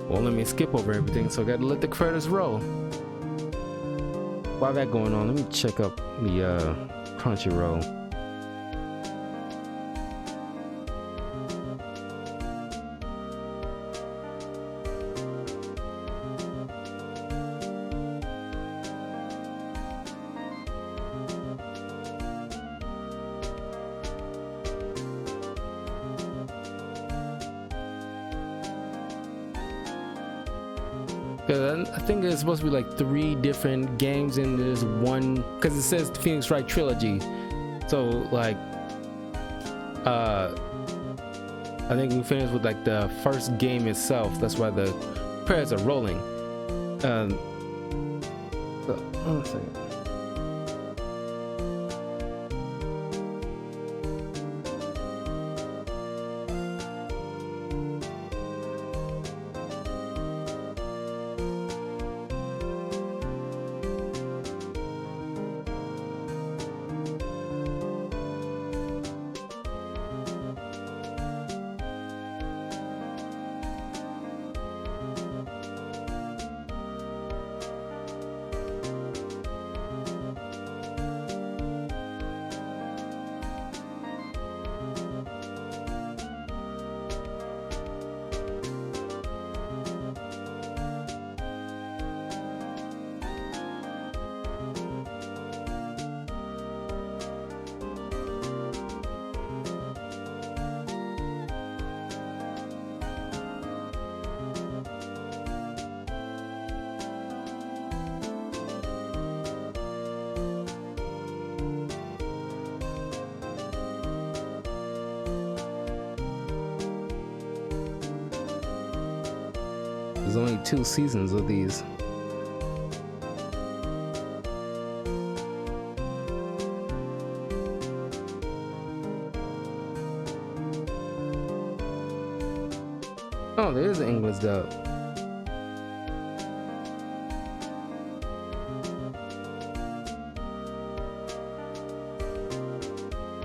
Well, let me skip over everything, so I gotta let the credits roll. While that's going on, let me check up the Crunchyroll. I think there's supposed to be like 3 different games and there's one, because it says Phoenix Wright Trilogy. So like I think we finished with like the first game itself. That's why the credits are rolling. Hold on a second. there's only 2 seasons of these. Oh, there is an English dub.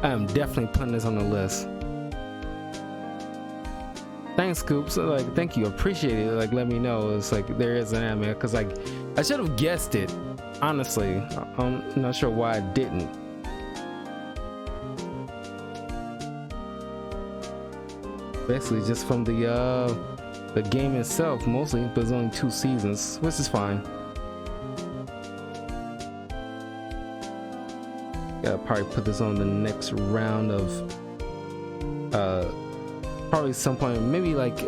I'm definitely putting this on the list. Thanks, Scoops. Like, thank you. Appreciate it. Like, let me know. It's like there is an anime because, like, I should have guessed it. Honestly, I'm not sure why I didn't. Basically, just from the game itself, mostly. But there's only 2 seasons, which is fine. Gotta probably put this on the next round of probably some point, maybe like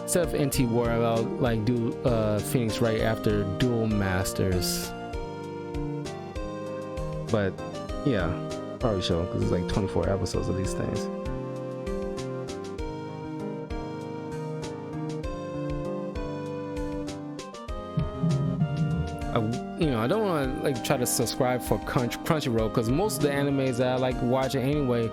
instead of NT War, I'll like do Phoenix Wright after Duel Masters. But yeah, probably show because it's like 24 episodes of these things. I don't want to like try to subscribe for Crunchyroll because most of the animes that I like watching anyway,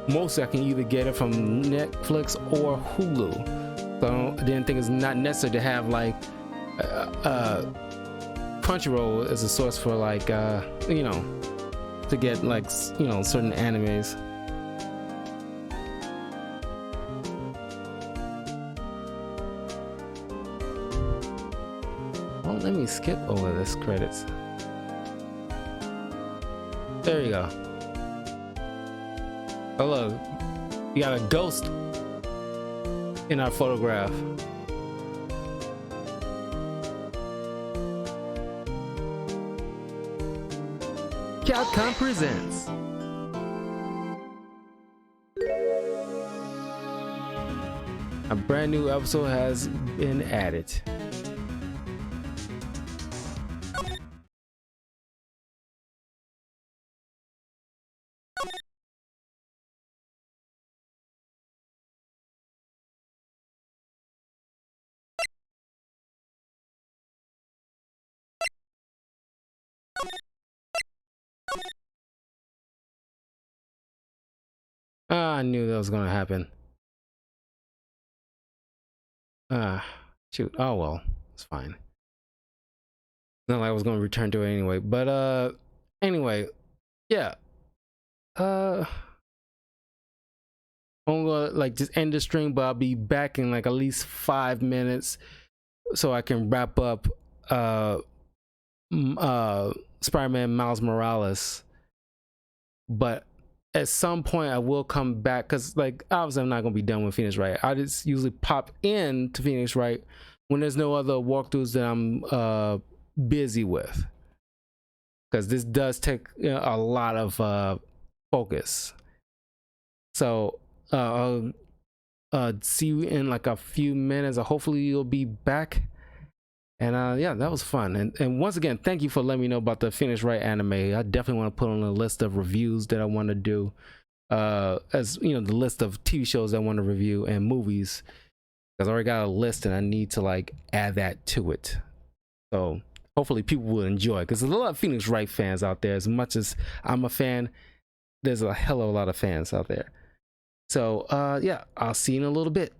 most I can either get it from Netflix or Hulu. So I didn't think it's not necessary to have like Crunchyroll as a source for like to get like certain animes. Let me skip over this credits. There you go. Oh look, you got a ghost in our photograph. Capcom presents a brand new episode has been added. I knew that was gonna happen. Shoot. Oh well, it's fine. Not like I was gonna return to it anyway. But anyway, yeah. I'm gonna like just end the stream, but I'll be back in like at least 5 minutes so I can wrap up Spider-Man Miles Morales. But at some point I will come back because like obviously I'm not gonna be done with Phoenix Wright. I just usually pop in to Phoenix Wright when there's no other walkthroughs that I'm busy with, because this does take a lot of focus. So I'll see you in like a few minutes. Hopefully you'll be back. And yeah, that was fun. And once again, thank you for letting me know about the Phoenix Wright anime. I definitely want to put on a list of reviews that I want to do, as the list of TV shows I want to review and movies, because I already got a list and I need to like add that to it. So hopefully people will enjoy it, because there's a lot of Phoenix Wright fans out there. As much as I'm a fan, there's a hell of a lot of fans out there. So yeah, I'll see you in a little bit.